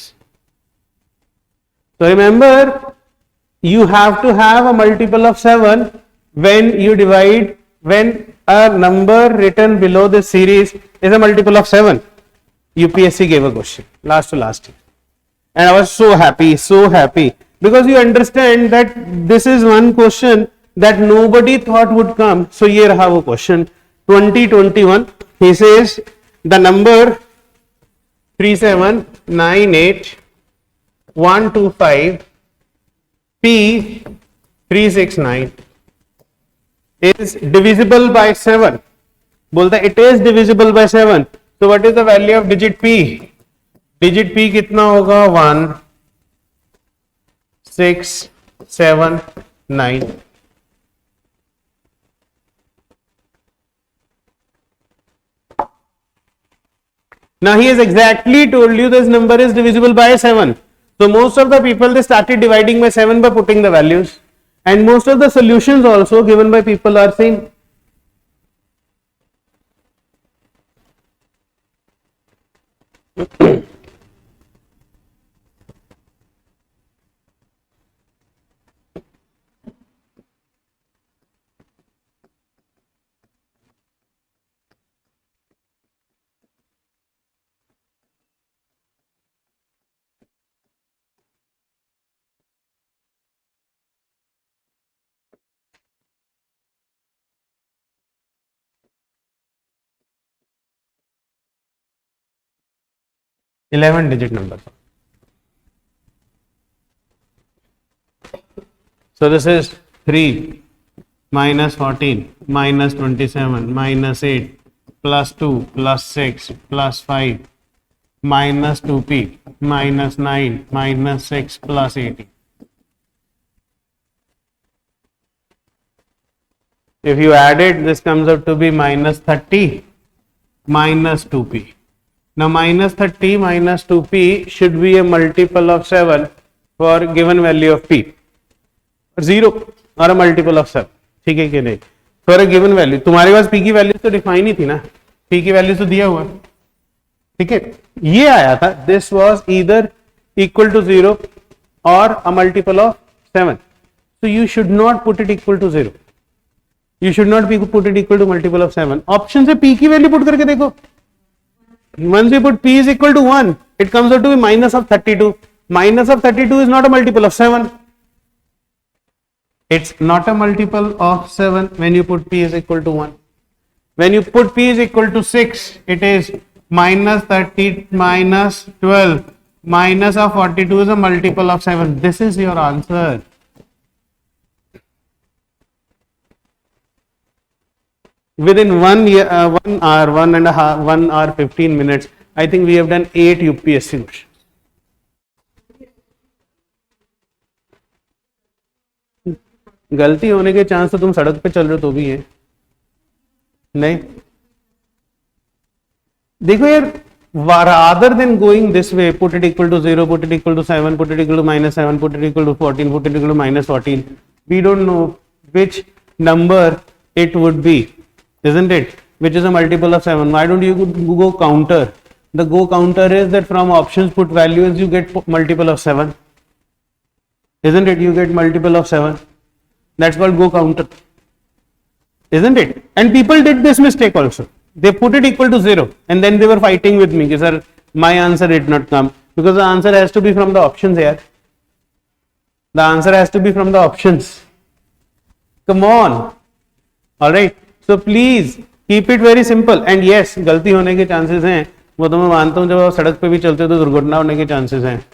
So remember, you have to have a multiple of 7 when you divide, when a number written below this series is a multiple of 7. UPSC gave a question last to last year. And I was so happy because you understand that this is one question that nobody thought would come. So here I have a question 2021. He says the number 3798125 P369 is divisible by 7. बोलता है it is divisible by 7. So what is the value of digit P? Digit P कितना होगा? 1 6 7 9. Now he has exactly told you this number is divisible by 7. So most of the people, they started dividing by 7 by putting the values, and most of the solutions also given by people are same. Eleven digit number. So this is 3 minus 14 minus 27 minus 8 plus 2 plus 6 plus 5 minus 2p minus 9 minus 6 plus 18. If you add it, this comes out to be minus 30 minus 2p. Now minus 30 minus 2p should be a multiple of 7 for given value of p. 0 और multiple of 7, ठीक है कि नहीं, for a given value. तुम्हारे पास p की value तो define ही थी ना, p की वैल्यू तो दिया हुआ, ठीक है, ये आया था, this was either equal to 0 और a multiple of 7. So you should not put it equal to 0, you should not put it equal to multiple of 7. Option से p की वैल्यू पुट करके देखो. Once you put p is equal to 1, it comes out to be minus of 32. Minus of 32 is not a multiple of 7. It's not a multiple of 7 when you put p is equal to 1. When you put p is equal to 6, it is minus 30 minus 12. Minus of 42 is a multiple of 7. This is your answer. Within 1 year, 1 hour, 1 hour 15 minutes, I think we have done 8 UPSC questions. गलती होने के chance तो तुम सड़क पे चल रहे हो तो भी है, नहीं देखो यार, rather than going this way, put it equal to 0, put it equal to 7, put it equal to minus 7, put it equal to 14, put it equal to minus 14, we don't know which number it would be, isn't it, which is a multiple of 7. Why don't you go counter? The go counter is that from options put values you get multiple of 7, isn't it, you get multiple of 7. That's called go counter, isn't it? And people did this mistake also. They put it equal to 0 and then they were fighting with me, sir, my answer did not come, because the answer has to be from the options here. The answer has to be from the options. Come on. Alright. So please keep it very simple. And yes, गलती होने के chances हैं, वो तो मैं मानता हूँ, जब आप सड़क पे भी चलते हो तो दुर्घटना होने के chances हैं,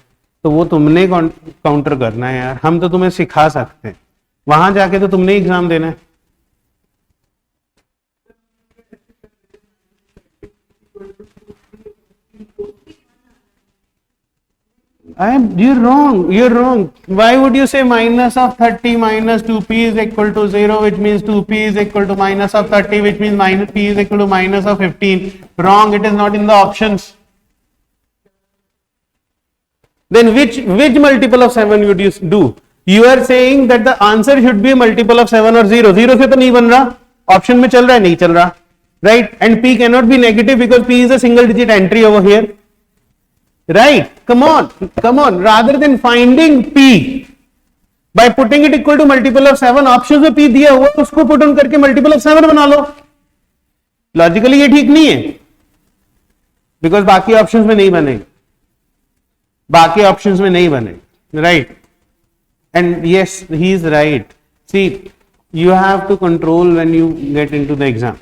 तो वो तुमने काउंटर करना है यार, हम तो तुम्हें सिखा सकते हैं, वहां जाके तो तुमने एग्जाम देना है. You're wrong. You're wrong. Why would you say minus of 30 minus 2p is equal to 0, which means 2p is equal to minus of 30, which means minus p is equal to minus of 15? Wrong. It is not in the options. Then which multiple of 7 would you do? You are saying that the answer should be a multiple of 7 or 0. 0 से तो नहीं बन रहा. Option में चल रहा है, नहीं चल रहा. Right? And p cannot be negative because p is a single digit entry over here. Right? Come on. Rather than finding p by putting it equal to multiple of 7, options में p दिया हुआ उसको put on करके multiple of 7 बना लो. Logically ये ठीक नहीं है. Because बाकी options में नहीं बने. Right? And yes, he is right. See, you have to control when you get into the exam.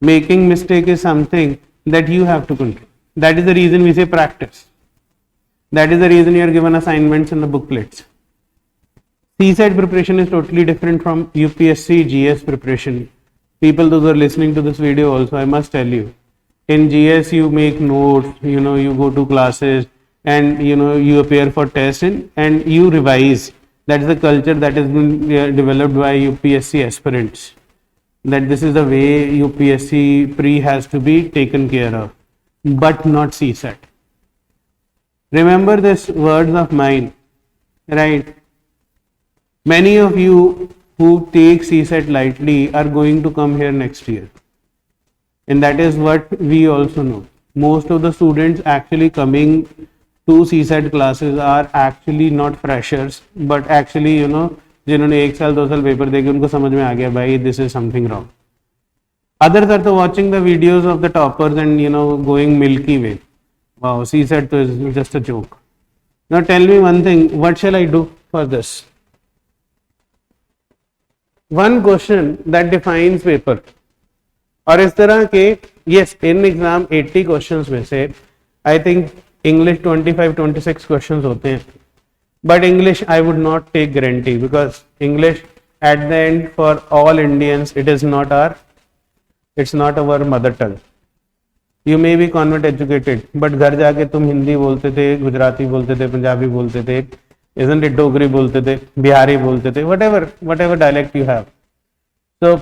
Making mistake is something that you have to control. That is the reason we say practice. That is the reason you are given assignments in the booklets. CSAT preparation is totally different from UPSC GS preparation. People those who are listening to this video also, I must tell you, in GS you make notes, you go to classes, and you appear for tests and you revise. That's the culture that has been developed by UPSC aspirants, that this is the way UPSC pre has to be taken care of, but not CSAT. Remember this words of mine, right? Many of you who take CSAT lightly are going to come here next year, and that is what we also know. Most of the students actually coming to CSAT classes are actually not freshers, but actually जिन्होंने 1 साल 2 साल paper देके उनको समझ में आ गया भाई this is something wrong. Others are watching the videos of the toppers and going milky way. Wow, CSAT is just a joke. Now tell me one thing, what shall I do for this? One question that defines paper. और इस तरह के yes in exam 80 questions में से I think English 25-26 questions होते हैं, but English I would not take guarantee because English at the end for all Indians it's not our mother tongue. You may be convert educated, but घर जाके तुम हिंदी बोलते थे, गुजराती बोलते थे, पंजाबी बोलते थे, isn't it, डोगरी बोलते थे, बिहारी बोलते थे, whatever dialect you have. So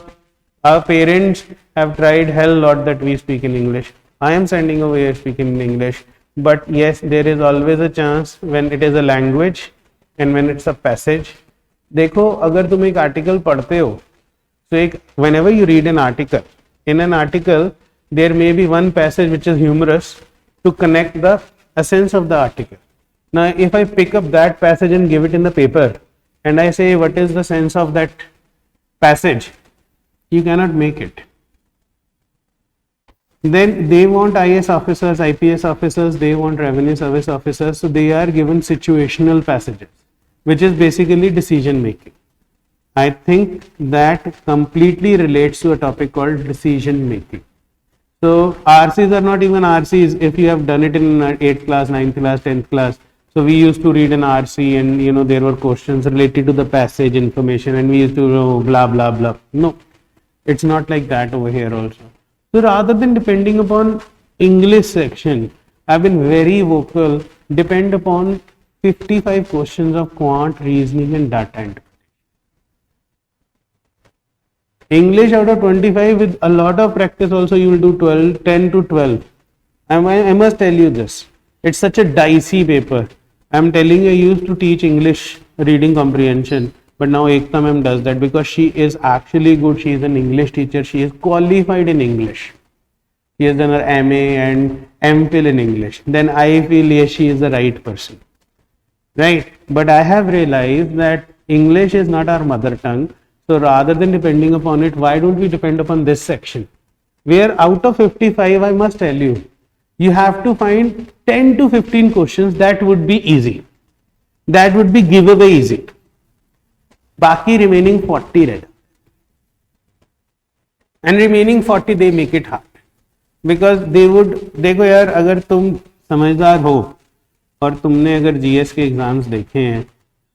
our parents have tried hell lot that we speak in English. I am sending over here speaking in English. But yes, there is always a chance when it is a language and when it's a passage. देखो अगर तुम एक article पढ़ते हो, so whenever you read an article, in an article there may be one passage which is humorous to connect the essence of the article. Now if I pick up that passage and give it in the paper and I say what is the sense of that passage, you cannot make it. Then they want IS officers, IPS officers, they want revenue service officers, so they are given situational passages, which is basically decision making. I think that completely relates to a topic called decision making. So RCs are not even RCs if you have done it in 8th class, 9th class, 10th class. So we used to read an RC and there were questions related to the passage information and we used to know blah blah blah. No, it's not like that over here also. So rather than depending upon English section, I've been very vocal, depend upon 55 questions of quant, reasoning and data interpretation. English out of 25 with a lot of practice also you will do 10 to 12. I must tell you this, it's such a dicey paper. I'm telling you, I used to teach English reading comprehension. But now Ekta ma'am does that because she is actually good. She is an English teacher. She is qualified in English. She has done her MA and MPhil in English. Then I feel yes, she is the right person. Right? But I have realized that English is not our mother tongue. So rather than depending upon it, why don't we depend upon this section? Where out of 55, I must tell you, you have to find 10 to 15 questions that would be easy. That would be giveaway easy. बाकी remaining 40 red and remaining 40 they make it hard because they would, देखो यार अगर तुम समझदार हो और तुमने अगर GS के एग्जाम्स देखे हैं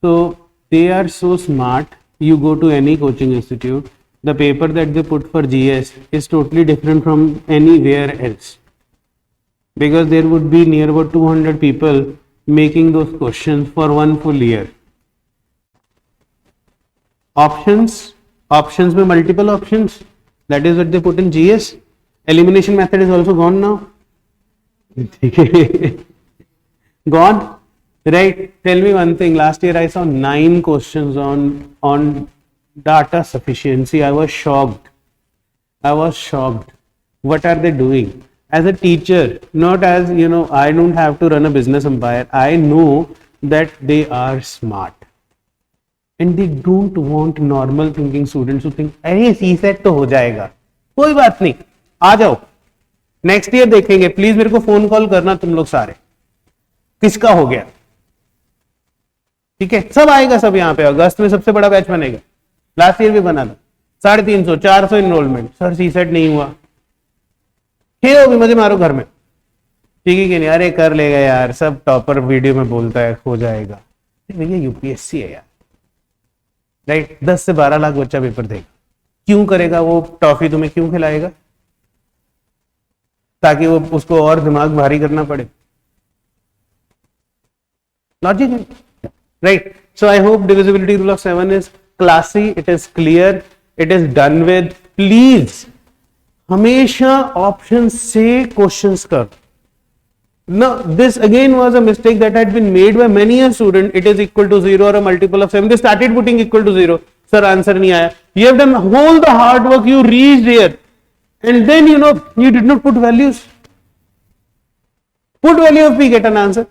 तो they are so smart. You go to any coaching institute, the paper that they put for GS is totally different from anywhere else because there would be near about 200 people making those questions for one full year. Options में multiple options, that is what they put in GS. Elimination method is also gone now. Gone, right? Tell me one thing, last year I saw 9 questions on data sufficiency. I was shocked. What are they doing? As a teacher, not as, I don't have to run a business empire. I know that they are smart. And they don't want normal thinking students who think, अरे CSAT तो हो जाएगा, कोई बात नहीं, आ जाओ, next year देखेंगे, please मेरे को फोन कॉल करना तुम लोग सारे, किसका हो गया, ठीक है, सब आएगा, सब यहाँ पे अगस्त में सबसे बड़ा बैच बनेगा, लास्ट ईयर भी बना था, 350 400 इनरोलमेंट, सर CSAT नहीं हुआ, खेलो भी मजे मारो घर में, ठीक है कि नहीं, अरे कर लेगा यार, सब टॉपर वीडियो में बोलता है हो जाएगा, भैया यूपीएससी है यार, राइट, 10 से 12 लाख बच्चा पेपर देगा, क्यों करेगा वो टॉफी तुम्हें क्यों खिलाएगा, ताकि वो उसको और दिमाग भारी करना पड़े, लॉजिक है, right. So I hope divisibility rule of 7 is classy, it is clear, it is done with. Please हमेशा ऑप्शन से क्वेश्चंस कर. Now this again was a mistake that had been made by many a student. It is equal to 0 or a multiple of 7. They started putting equal to 0. Sir answer नहीं आया. You have done all the hard work, you reached here, and then you did not put values. Put value of p, get an answer.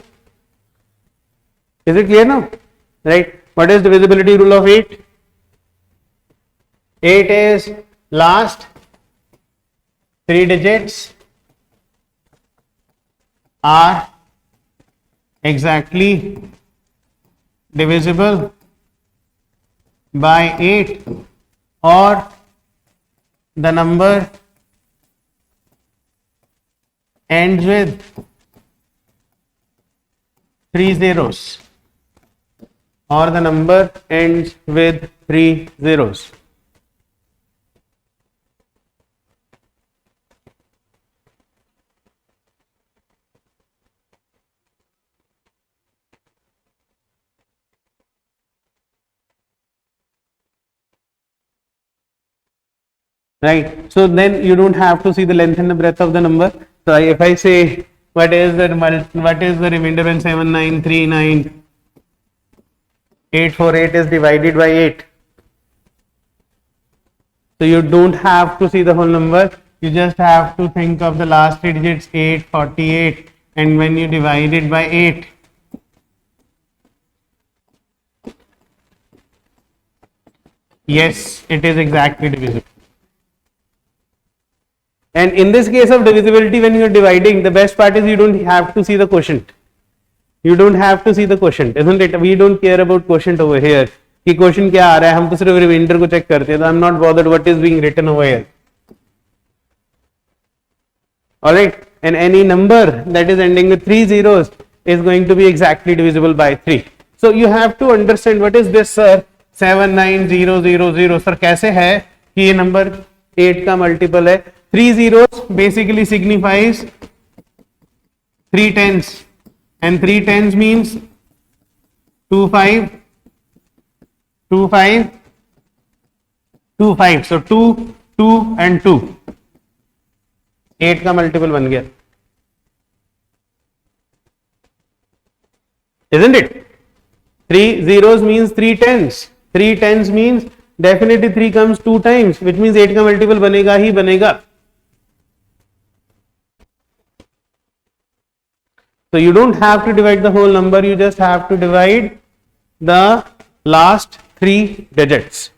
Is it clear now? Right? What is divisibility rule of 8? 8 is last 3 digits are exactly divisible by 8 or the number ends with 3 zeros or the number ends with 3 zeros. Right, so then you don't have to see the length and the breadth of the number. So if I say what is the remainder when 7939 848 is divided by 8, so you don't have to see the whole number, you just have to think of the last 3 digits 848, and when you divide it by 8, yes, it is exactly divisible. And in this case of divisibility, when you are dividing, the best part is you don't have to see the quotient. You don't have to see the quotient, isn't it? We don't care about quotient over here. कि question क्या आ रहा है, हम तो सिर्फ reminder को check करते हैं, तो I am not bothered what is being written over here. Alright, and any number that is ending with 3 zeros is going to be exactly divisible by 3. So you have to understand what is this, sir, 79000. Sir कैसे है कि ये number 8 का multiple है. 3 zeros basically signifies 3 tens, and 3 tens means 25 25 25. So 2 2 and 2, 8 का multiple बन गया, isn't it? 3 zeros means 3 tens. 3 tens means definitely 3 comes 2 times, which means 8 का मल्टीपल बनेगा ही बनेगा. So you don't have to divide the whole number, you just have to divide the last 3 digits.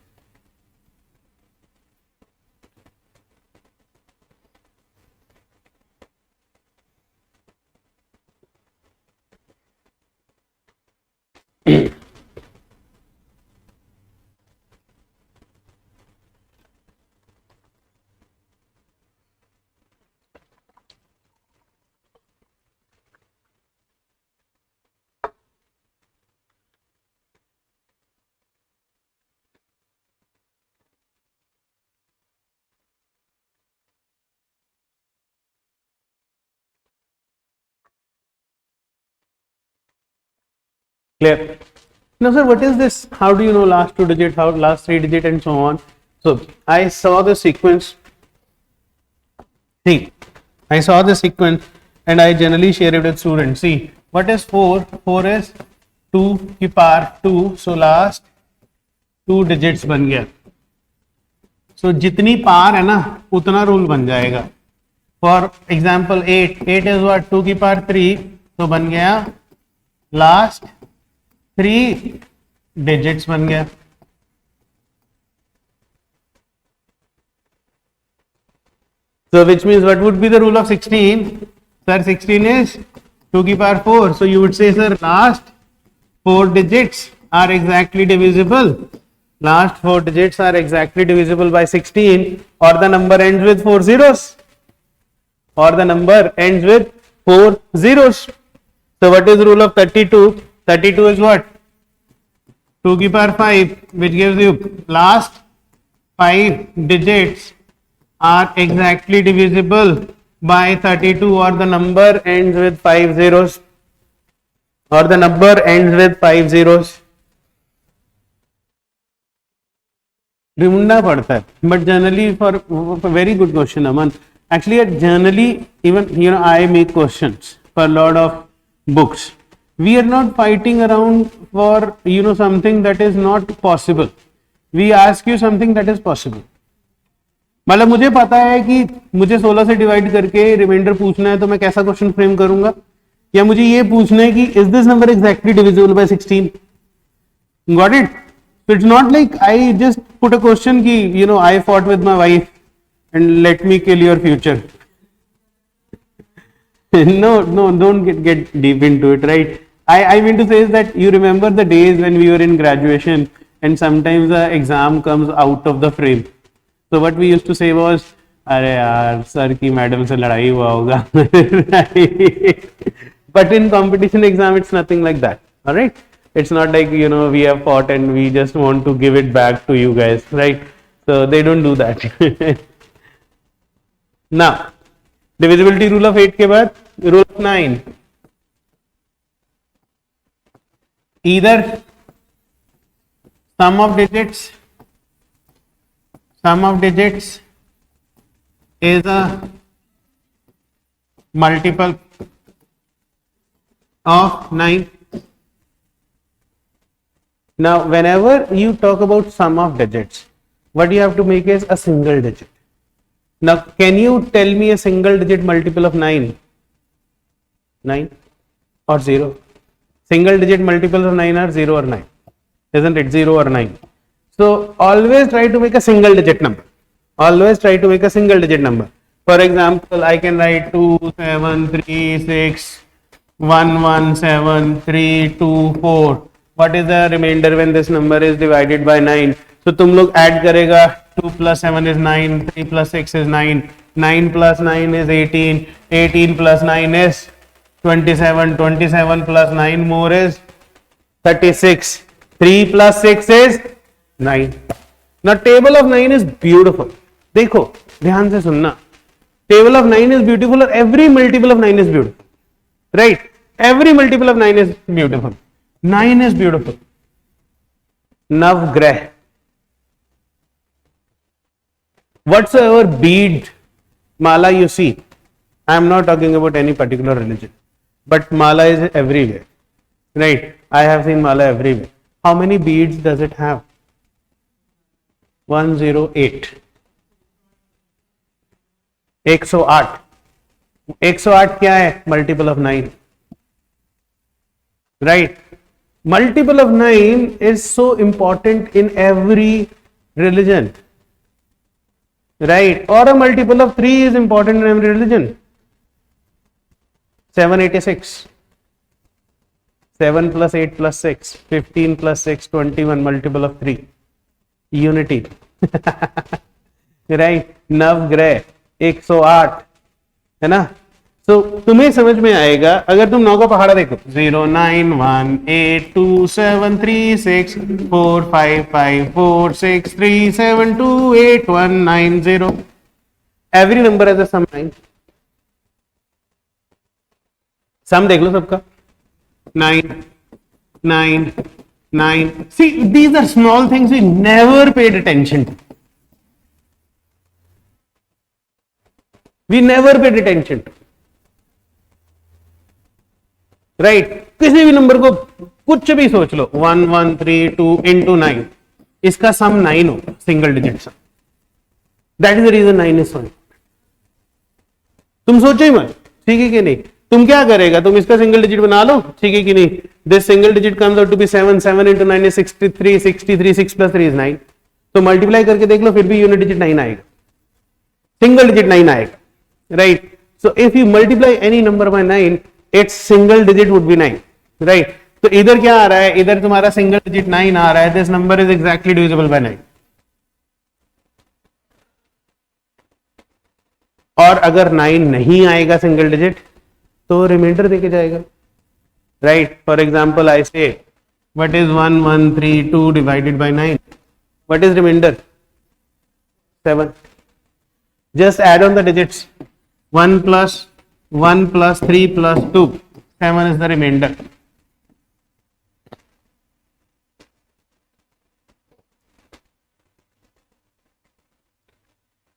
Clear? Now, sir, what is this? How do you know last two digit, how last three digit, and so on? So I saw the sequence. See, I saw the sequence, and I generally share it with students. See, what is 4? 4 is 2 की power 2. So last two digits बन गया. So जितनी पार है ना उतना rule बन जाएगा. For example 8 is what 2 की पावर 3. तो बन गया लास्ट 3 डिजिट्स बन गया. So which means what would be the rule of 16? Sir, 16 is 2 की power 4. So you would say, sir, last 4 digits are exactly divisible. Last 4 digits are exactly divisible by 16, or the number ends with 4 zeros. Or the number ends with 4 zeros. So what is the rule of 32? 32 is what? 2 की power 5, which gives you last 5 digits are exactly divisible by 32, or the number ends with 5 zeros. Or the number ends with 5 zeros. ढूंढना पड़ता है, but generally for very good question, Aman. Actually, generally, even I make questions for a lot of books. We are not fighting around for something that is not possible. We ask you something that is possible. मतलब मुझे पता है कि मुझे 16 से divide करके reminder पूछना है, तो मैं कैसा क्वेश्चन फ्रेम करूंगा? या मुझे ये पूछना है कि is this number exactly divisible by 16? Got it? So it's not like I just put a question ki I fought with my wife and let me kill your future. No, don't get deep into it, right? I mean to say is that you remember the days when we were in graduation and sometimes the exam comes out of the frame. So what we used to say was, अरे यार sir की madam से लड़ाई हुआ होगा. But in competition exam it's nothing like that. All right? It's not like we have fought and we just want to give it back to you guys, right? So they don't do that. Now divisibility rule of 8 के बाद rule of 9. Either sum of digits is a multiple of 9. Now whenever you talk about sum of digits, what you have to make is a single digit. Now can you tell me a single digit multiple of 9? 9 or 0? Single digit multiples of 9 are 0 or 9, isn't it? 0 or 9. So always try to make a single digit number. Always try to make a single digit number. For example, I can write 2 7 3 6 1 1 7 3 2 4. What is the remainder when this number is divided by 9? So तुम लोग add करेगा 2 plus 7 is 9, 3 plus 6 is 9, 9 plus 9 is 18, 18 plus 9 is 27, 27 plus 9 more is 36, 3 plus 6 is 9. Now table of 9 is beautiful. देखो ध्यान से सुनना, table of 9 is beautiful, or every multiple of 9 is beautiful, right? Every multiple of 9 is beautiful. 9 is beautiful. Navgrah. Whatsoever bead, mala you see, I am not talking about any particular religion, but mala is everywhere, right? I have seen mala everywhere. How many beads does it have? 108. 108. 108 क्या है? Multiple of 9, right? Multiple of 9 is so important in every religion, right? Or a multiple of 3 is important in every religion. 786. 7 plus 8 plus 6, 15 plus 6, 21, multiple of 3. Unity. Right? नवग्रह 108 है ना? So तुम्हें समझ में आएगा अगर तुम 9 का पहाड़ा देखो, 0 9 1 8 2 7 3 6 4 5 5 4 6 3 7 2 8 1 9 0. Every number has a sum 9. सम देख लो सबका, 9 9, 9. See, these are small things we never paid attention to. We never paid attention to. Right? किसी भी नंबर को कुछ भी सोच लो, 1 1 3 2 into 9, इसका सम 9 हो, single digit sum. That is the reason 9 is so. तुम सोचो ही मत, ठीक है कि नहीं. तुम क्या करेगा, तुम इसका सिंगल डिजिट बना लो, ठीक है कि नहीं. This single digit comes out to be 7, 7 into 9 is 63, 63, 6 plus 3 is 9. तो मल्टीप्लाई करके देख लो, फिर भी यूनिट डिजिट 9 आएगा, सिंगल डिजिट 9 आएगा. Right? So if you multiply any number by 9, it's single digit would be 9. Right? तो इधर क्या आ रहा है, इधर तुम्हारा सिंगल डिजिट 9 आ रहा है. This number is exactly divisible by 9. और अगर 9 नहीं आएगा सिंगल डिजिट, तो रिमाइंडर देके जाएगा. Right? For example I say what is 1 1 3 2 divided by 9, what is remainder? 7. Just add on the digits. 1 plus 1 plus 3 plus 2, 7 is the remainder.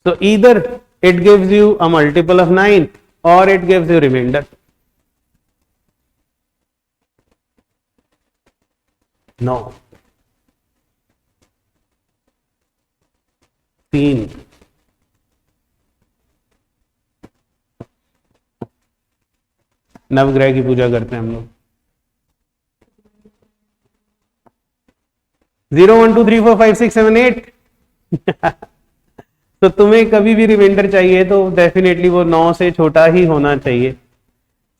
So either it gives you a multiple of 9 or it gives you remainder. No. 3. नवग्रह की पूजा करते हैं हम लोग. 0 1 2 3 4 5 6 7 8. तो तुम्हें कभी भी रिमाइंडर चाहिए तो डेफिनेटली वो 9 से छोटा ही होना चाहिए.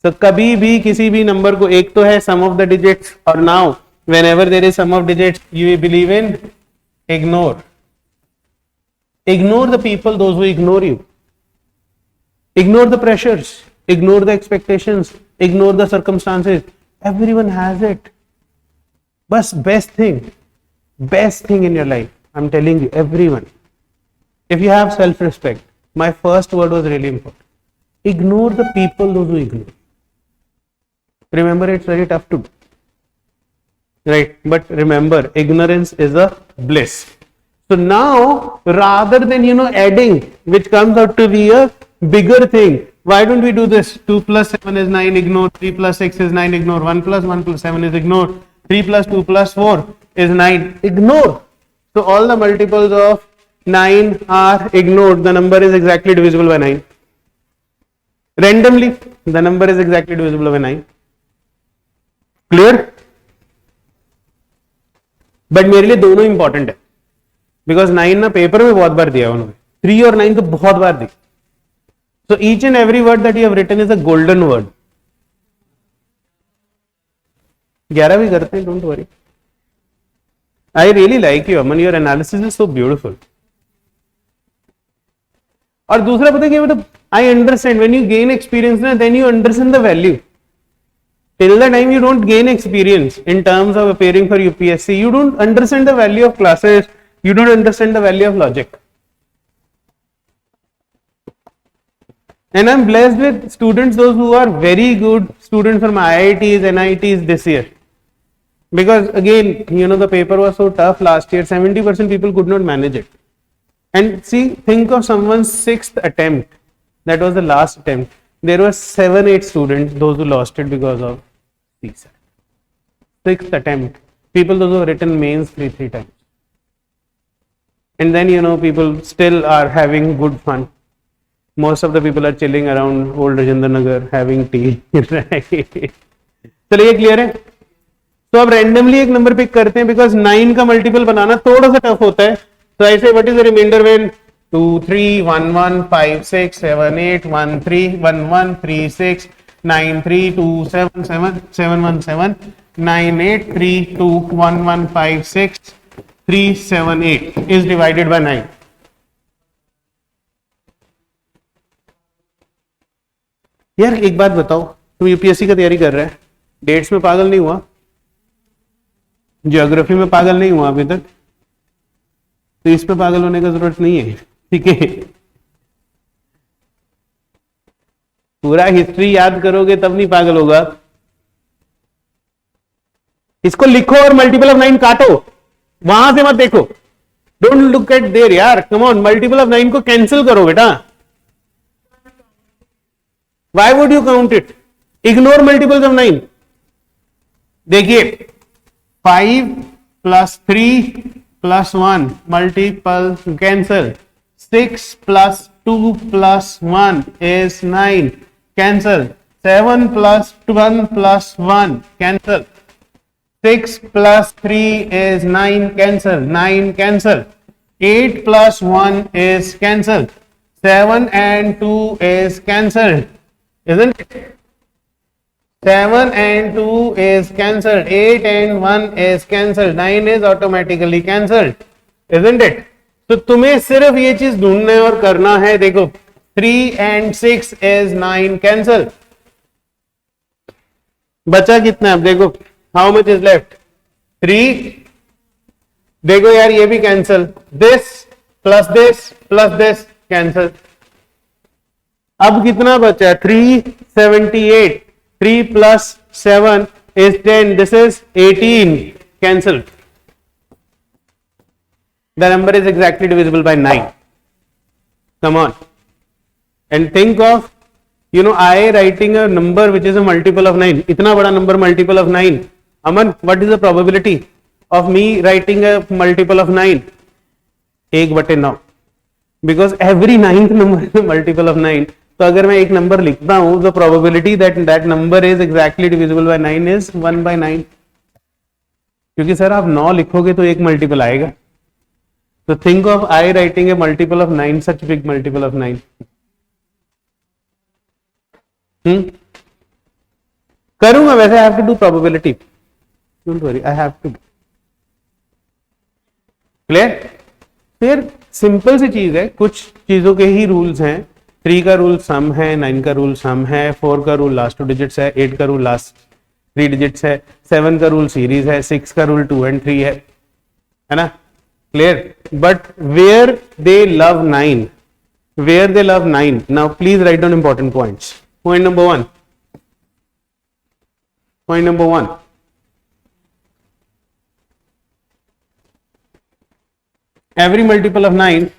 तो कभी भी किसी भी नंबर को, एक तो है सम ऑफ द डिजिट्स, और now whenever there is sum of digits you believe in ignore. Ignore the people those who ignore you. Ignore the pressures, ignore the expectations, ignore the circumstances. Everyone has it. Bas best thing in your life, I'm telling you, everyone. If you have self-respect, my first word was really important. Ignore the people those who ignore. Remember, it's very tough to do. Right? But remember, ignorance is a bliss. So now, rather than, adding, which comes out to be a bigger thing, why don't we do this? 2 plus 7 is 9, ignore. 3 plus 6 is 9, ignore. 1 plus 1 plus 7 is ignore. 3 plus 2 plus 4 is 9, ignore. So all the multiples of 9 are ignored. The number is exactly divisible by 9. Randomly, the number is exactly divisible by 9. Clear? But मेरे लिए दोनों important है, because 9 ना paper में बहुत बार दिया उन्होंने, 3 और 9 तो बहुत बार दी. So each and every word that you have written is a golden word. 11 भी करते हैं, don't worry. I really like you, Aman. Your analysis is so beautiful. और दूसरा पता है क्या, मतलब I understand when you gain experience ना, then you understand the value. Till the time you don't gain experience in terms of appearing for UPSC, you don't understand the value of classes. You don't understand the value of logic. And I'm blessed with students, those who are very good students from IITs, NITs this year. Because again, the paper was so tough last year, 70% people could not manage it. And see, think of someone's 6th attempt. That was the last attempt. There were 7, 8 students, those who lost it because of CSAT. 6th attempt. People those who have written mains 3 times. And then, people still are having good fun. Most of the people are chilling around old Rajendra Nagar having tea. Right? चलिए ये clear है. तो अब randomly एक number pick करते हैं, because 9 का multiple बनाना थोड़ा सा टफ होता है. तो ऐसे what is the remainder when 2 3 1 1 5 6 7 8 1 3 1 1 3 6 9 3 2 7 7 7 1 7 9 8 3 2 1 1 5 6 3 7 8 is divided by 9. यार एक बात बताओ, तुम यूपीएससी का तैयारी कर रहे हैं, डेट्स में पागल नहीं हुआ, ज्योग्राफी में पागल नहीं हुआ अभी तक, तो इस पे पागल होने का जरूरत नहीं है. ठीक है, पूरा हिस्ट्री याद करोगे तब नहीं पागल होगा. इसको लिखो और मल्टीपल ऑफ 9 काटो, वहां से मत देखो, डोंट लुक एट देयर यार, कम ऑन, मल्टीपल ऑफ 9 को कैंसिल करो बेटा, why would you count it, ignore multiples of 9। देखिए 5 plus 3 plus 1 multiple cancel, 6 plus 2 plus 1 is 9 cancel, 7 plus 1 plus 1 cancel, 6 plus 3 is 9 cancel, 9 cancel, 8 plus 1 is cancelled, 7 and 2 is cancelled, isn't it? 7 and 2 is cancelled, 8 and 1 is cancelled, 9 is automatically cancelled, isn't it? तो तुम्हें सिर्फ ये चीज ढूंढना है और करना है, देखो 3 and 6 is 9 cancel, बचा कितना है, देखो हाउ मच इज लेफ्ट 3, देखो यार ये भी cancel, this plus this cancel, अब कितना बचा 378, 3 plus 7 is 10, this is 18 cancelled, the number is exactly divisible by 9, come on, and think of, you know, I writing a number which is a multiple of 9, itna bada number multiple of 9, Aman, what is the probability of me writing a multiple of 9? 1/9, because every ninth number is a multiple of 9, तो अगर मैं एक number लिखता हूं, the probability that number is exactly divisible by 9 is 1/9, क्योंकि sir आप 9 लिखोगे तो एक मल्टीपल आएगा, तो think of I writing a multiple of 9, such big multiple of 9. करूंगा वैसे, I have to do probability, don't worry, I have to. Clear? फिर सिंपल सी चीज है, कुछ चीजों के ही रूल्स हैं, 3 का रूल सम है, 9 का रूल सम है, 4 का रूल लास्ट 2 डिजिट्स है, 8 का रूल लास्ट 3 डिजिट्स है, 7 का रूल सीरीज है, 6 का रूल 2 and 3 है ना? Clear? But where they love 9, where they love 9, now please write down important points. Point number 1, every multiple of 9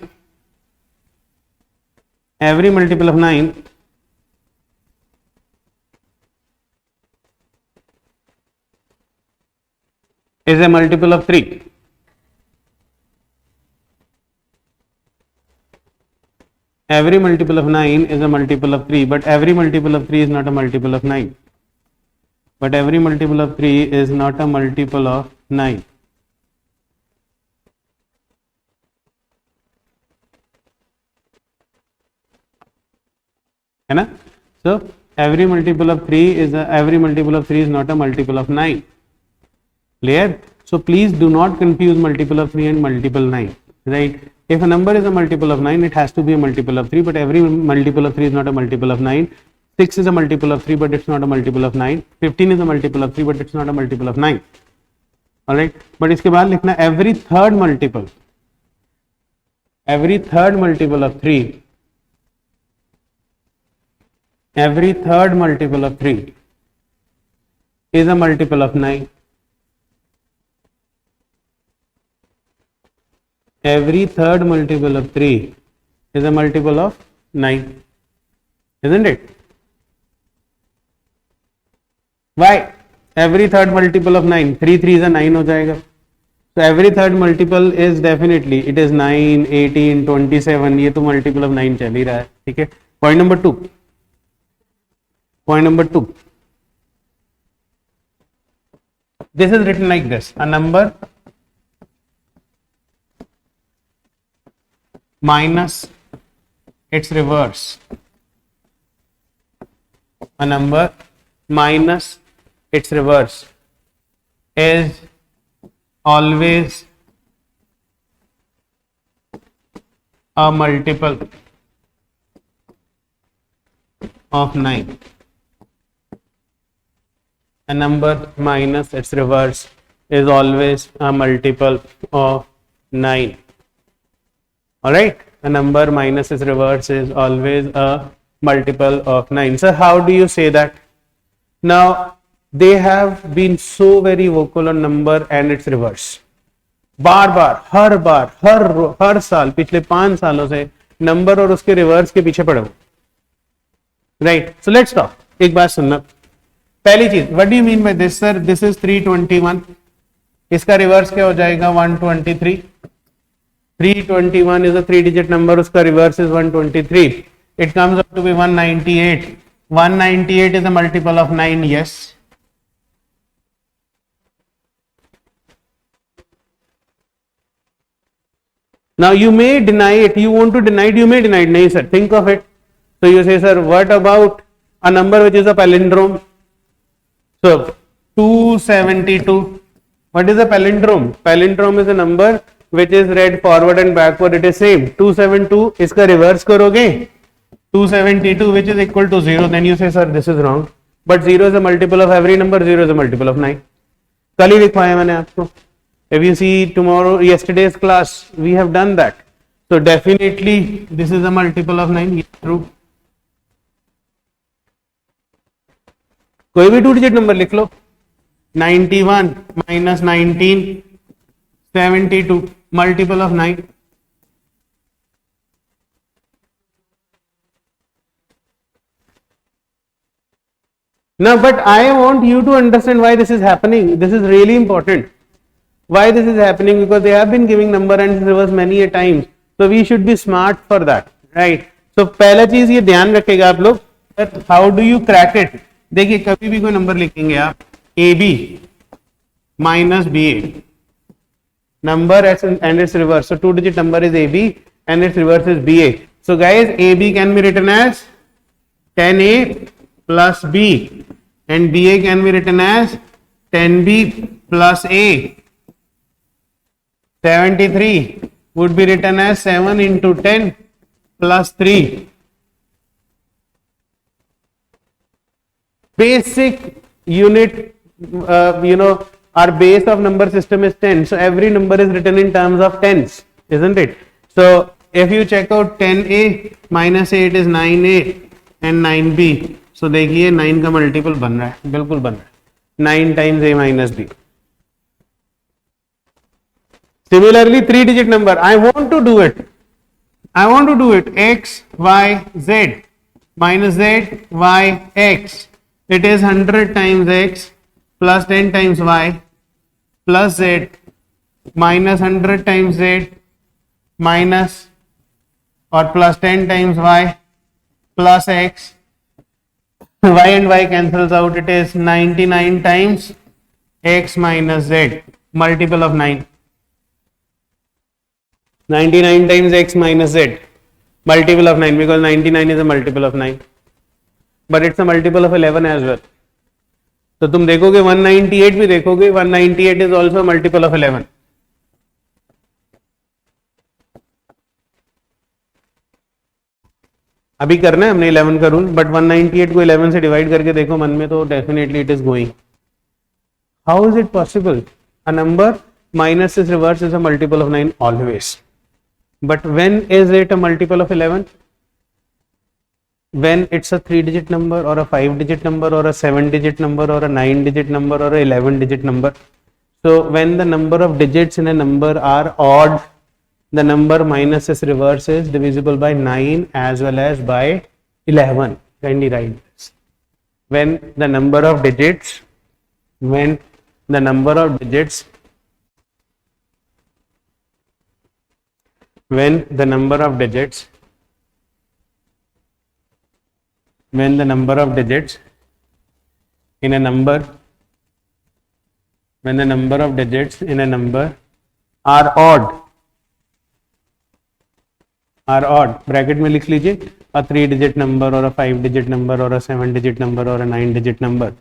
is a multiple of 3. Every multiple of 9 is a multiple of 3, but every multiple of 3 is not a multiple of 9. But every multiple of 3 is not a multiple of 9. है ना? So every multiple of 3 is not a multiple of 9. Clear? So please do not confuse multiple of 3 and multiple 9. Right? If a number is a multiple of 9, it has to be a multiple of 3, but every multiple of 3 is not a multiple of 9. 6 is a multiple of 3, but it's not a multiple of 9. 15 is a multiple of 3, but it's not a multiple of 9. Alright? But इसके बाद लिखना every third multiple of 3 is a multiple of 9. Every third multiple of 3 is a multiple of 9, isn't it? Why? Every third multiple of 9, 3 3 is 9 हो जाएगा. So every third multiple is definitely, it is 9, 18, 27, ये तो multiple of 9 चल ही रहा है, ठीक है? Point number 2. This is written like this: a number minus its reverse. A number minus its reverse is always a multiple of 9. A number minus its reverse is always a multiple of 9. Alright, a number minus its reverse is always a multiple of 9. So how do you say that? Now they have been so very vocal on number and its reverse. बार हर साल पिछले 5 सालों से number और उसके reverse के पीछे पड़े हो. Right, so let's talk. एक बात सुनना. पहली चीज, what do you mean by this sir? This is 321. इसका रिवर्स क्या हो जाएगा? 123. 321 is a 3-digit number. उसका reverse is 123. It comes up to be 198. 198 is a multiple of 9. Yes. Now you may deny it. You want to deny it. You may deny it. No, sir. Think of it. So you say, sir, what about a number which is a palindrome? So 272. What is a palindrome? Palindrome is a number which is read forward and backward. It is same. 272. इसका reverse करोगे 272, which is equal to 0. Then you say, sir, this is wrong. But 0 is a multiple of every number. 0 is a multiple of 9. कल ही लिखवाया मैंने आपको. If you see yesterday's class, we have done that. So definitely this is a multiple of 9. Yes, true. कोई भी 2-digit number लिख लो. 91 minus 19, 72, multiple of 9. Now, but I want you to understand why this is happening. This is really important. Why this is happening? Because they have been giving number and reverse many a times. So we should be smart for that, right? So पहला चीज ये ध्यान रखेगा आप लोग. How do you crack it? देखिए, कभी भी कोई नंबर लिखेंगे आप, AB minus BA, number and its reverse. So 2-digit number is AB and its reverse is BA. So guys, AB can be written as 10A plus B and BA can be written as 10B plus A. 73 would be written as 7 into 10 plus 3. Basic unit, our base of number system is 10. So every number is written in terms of tens, isn't it? So if you check out 10A minus 8 is 9A and 9B. So देखिए 9 का multiple बन रहा है, बिल्कुल बन रहा है. 9 times A minus B. Similarly, 3-digit number. I want to do it. X, Y, Z minus Z, Y, X. It is 100 times X plus 10 times Y plus Z minus 100 times Z minus or plus 10 times Y plus X. Y and Y cancels out. It is 99 times X minus Z, multiple of 9. 99 times X minus Z, multiple of 9, because 99 is a multiple of 9. But it's a multiple of 11 as well. तो तुम देखोगे 198 भी देखोगे, 198 is also a multiple of 11. अभी करना है हमने 11 का रूल, बट 198 को 11 से डिवाइड करके देखो मन में, तो definitely it is going. How is it possible? A number minus its reverse is a multiple of 9 always. But when is it a multiple of 11? When it's a 3-digit number or a 5-digit number or a 7-digit number or a 9-digit number or a 11-digit number. So when the number of digits in a number are odd, the number minus its reverse is divisible by 9 as well as by 11. Kindly write this. When the number of digits in a number are odd, bracket में लिख लीजिए, a 3-digit number or a 5-digit number or a 7-digit number or a 9-digit number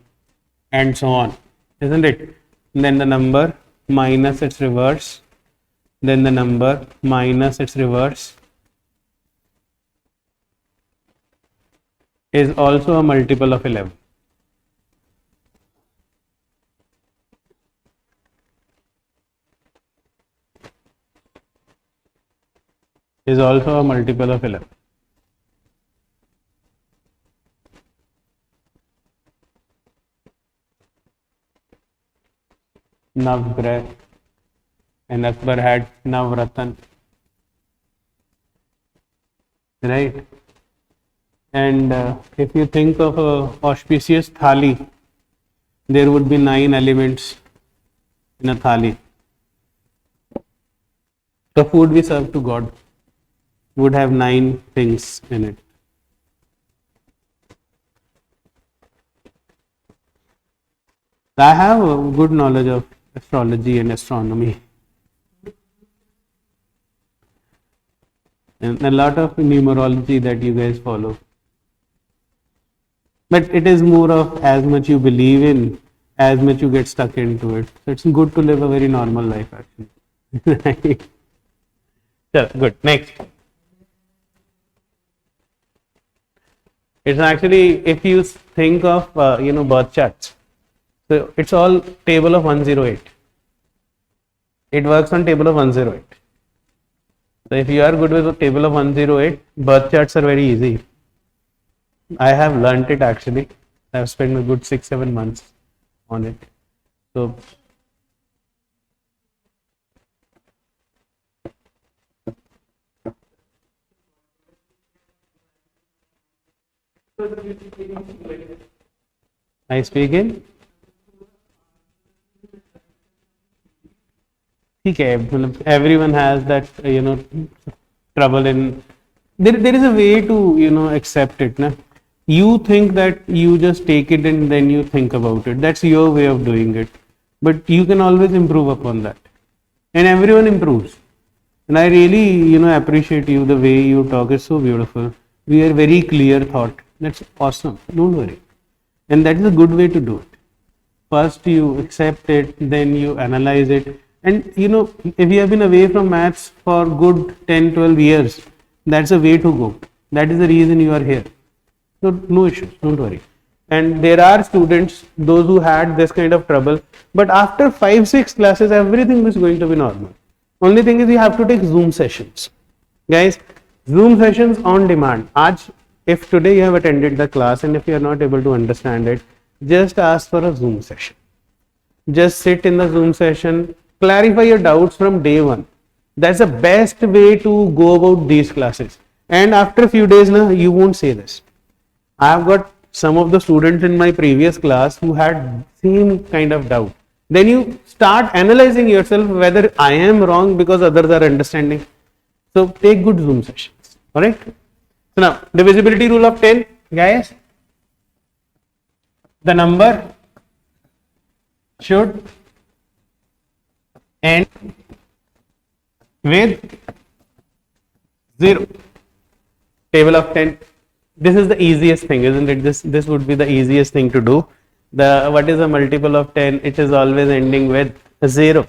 and so on, isn't it? Then the number minus its reverse, is also a multiple of 11. Is also a multiple of 11. Navgrah, and Akbar had Navratan, right? And if you think of a auspicious thali, there would be 9 elements in a thali. The food we serve to God would have 9 things in it. I have a good knowledge of astrology and astronomy, and a lot of numerology that you guys follow. But it is more of as much you believe in, as much you get stuck into it. So it's good to live a very normal life actually. So good. Next. It's actually, if you think of birth charts, so it's all table of 108. It works on table of 108. So if you are good with the table of 108, birth charts are very easy. I have learnt it actually. I have spent a good 6-7 months on it. So I speak in everyone has that trouble in there is a way to accept it. Na? You think that you just take it and then you think about it. That's your way of doing it. But you can always improve upon that. And everyone improves. And I really appreciate you. The way you talk is so beautiful. We are very clear thought. That's awesome. Don't worry. And that is a good way to do it. First you accept it, then you analyze it. And if you have been away from maths for good 10-12 years, that's a way to go. That is the reason you are here. So no issues, don't worry. And there are students, those who had this kind of trouble, but after 5-6 classes, everything is going to be normal. Only thing is you have to take Zoom sessions. Guys, Zoom sessions on demand. If today you have attended the class and if you are not able to understand it, just ask for a Zoom session. Just sit in the Zoom session, clarify your doubts from day one. That's the best way to go about these classes. And after a few days, you won't say this. I have got some of the students in my previous class who had same kind of doubt. Then you start analyzing yourself whether I am wrong because others are understanding. So take good Zoom sessions. Alright. So now divisibility rule of 10, guys. The number should end with 0. Table of 10. This is the easiest thing, isn't it? This would be the easiest thing to do. What is a multiple of 10? It is always ending with a 0.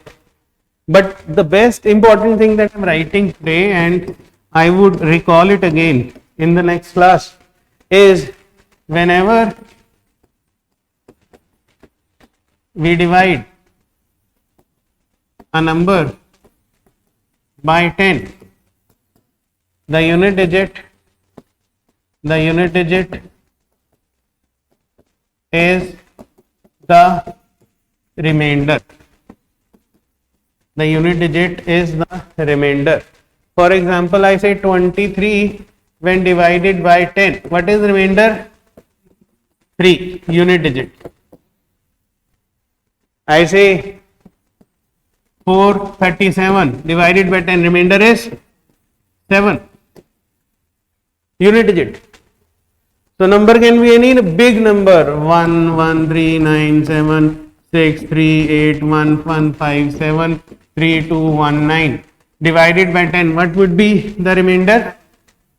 But the best important thing that I'm writing today, and I would recall it again in the next class, is whenever we divide a number by 10, the unit digit is the remainder. The unit digit is the remainder. For example, I say 23 when divided by 10. What is remainder? 3, unit digit. I say 437 divided by 10, remainder is 7, unit digit. So number can be any big number, 1, 1, 3, 9, 7, 6, 3, 8, 1, 1, 5, 7, 3, 2, 1, 9. Divided by 10, what would be the remainder?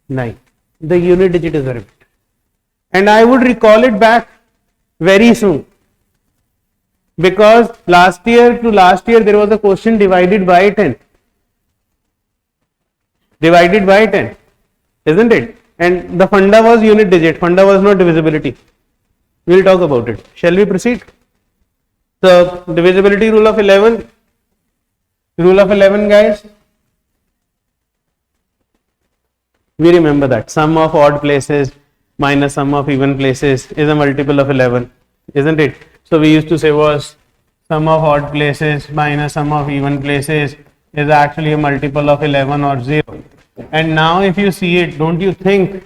9. The unit digit is the remainder. And I would recall it back very soon. Because last year there was a question divided by 10. Divided by 10. Isn't it? And the funda was unit digit. Funda was not divisibility. We will talk about it. Shall we proceed? So, divisibility rule of 11. Rule of 11, guys. We remember that. Sum of odd places minus sum of even places is a multiple of 11. Isn't it? So, we used to say was sum of odd places minus sum of even places is actually a multiple of 11 or 0. And now if you see it, don't you think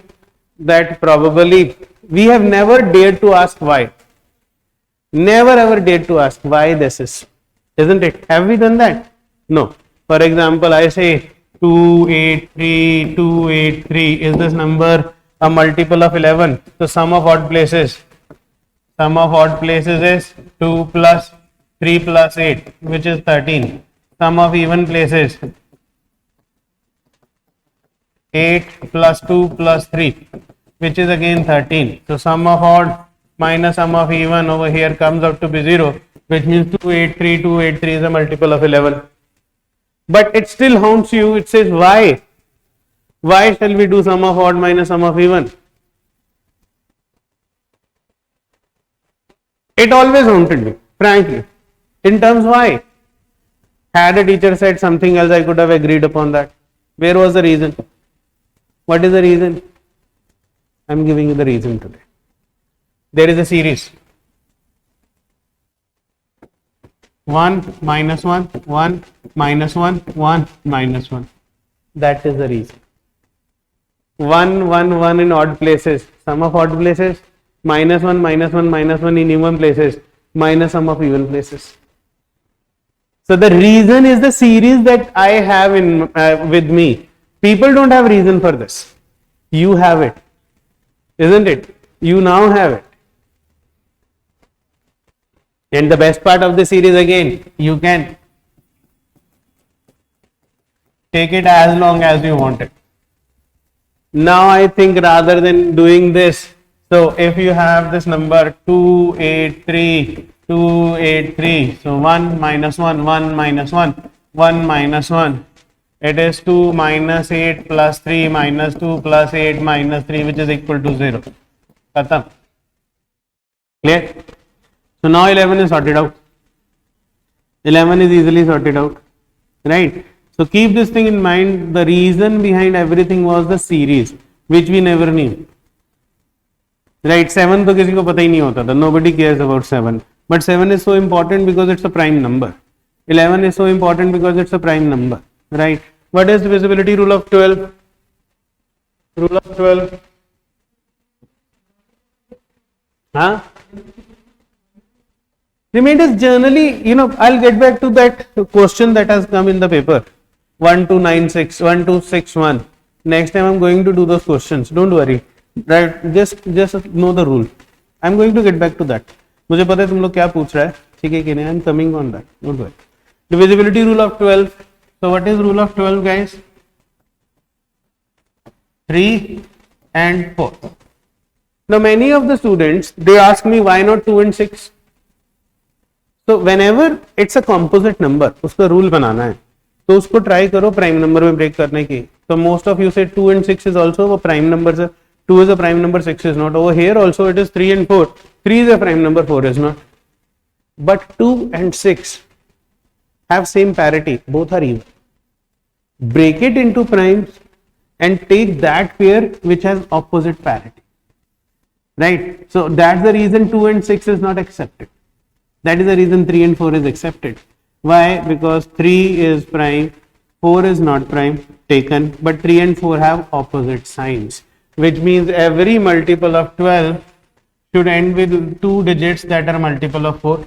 that probably we have never dared to ask why? Never ever dared to ask why this is, isn't it? Have we done that? No. For example, I say 283, 283, is this number a multiple of 11? So sum of odd places is 2 plus 3 plus 8, which is 13. Sum of even places, 8 plus 2 plus 3, which is again 13. So sum of odd minus sum of even over here comes out to be 0, which means 283 is a multiple of 11. But it still haunts you. It says why? Why shall we do sum of odd minus sum of even? It always haunted me, frankly. In terms why? Had a teacher said something else, I could have agreed upon that. Where was the reason? What is the reason? I am giving you the reason today. There is a series. 1 minus 1, 1 minus 1, 1 minus 1. That is the reason. 1, 1, 1 in odd places. Sum of odd places. Minus 1, minus 1, minus 1 in even places. Minus sum of even places. So the reason is the series that I have in with me. People don't have reason for this. You have it. Isn't it? You now have it. And the best part of the series again, you can take it as long as you want it. Now I think rather than doing this, so if you have this number 283, 283, so 1 minus 1, 1 minus 1, 1 minus 1, it is 2 minus 8 plus 3 minus 2 plus 8 minus 3, which is equal to 0. Khatam. Clear? So now 11 is sorted out. 11 is easily sorted out, right? So keep this thing in mind. The reason behind everything was the series, which we never knew. Right? 7 तो किसी को पता ही नहीं होता था. Nobody cares about 7. But 7 is so important because it's a prime number. 11 is so important because it's a prime number. Right? What is divisibility rule of 12? Rule of 12. Huh? Remainders generally, I'll get back to that question that has come in the paper. 1296, 1261. Next time I'm going to do those questions. Don't worry. Right? Just know the rule. I'm going to get back to that. मुझे पता है तुम लोग क्या पूछ रहा है, ठीक है कि नहीं? I'm coming on that. Don't worry. Divisibility rule of 12. So what is rule of 12, guys? 3 and 4. Now many of the students, they ask me why not 2 and 6? So whenever it's a composite number, उसका rule बनाना है, तो उसको try करो prime number में break करने की. So most of you say 2 and 6 is also a prime number. 2 is a prime number, 6 is not. Over here also it is 3 and 4. 3 is a prime number, 4 is not. But 2 and 6 have same parity. Both are even. Break it into primes and take that pair which has opposite parity. Right? So that's the reason 2 and 6 is not accepted. That is the reason 3 and 4 is accepted. Why? Because 3 is prime, 4 is not prime taken, but 3 and 4 have opposite signs, which means every multiple of 12 should end with 2 digits that are multiple of 4.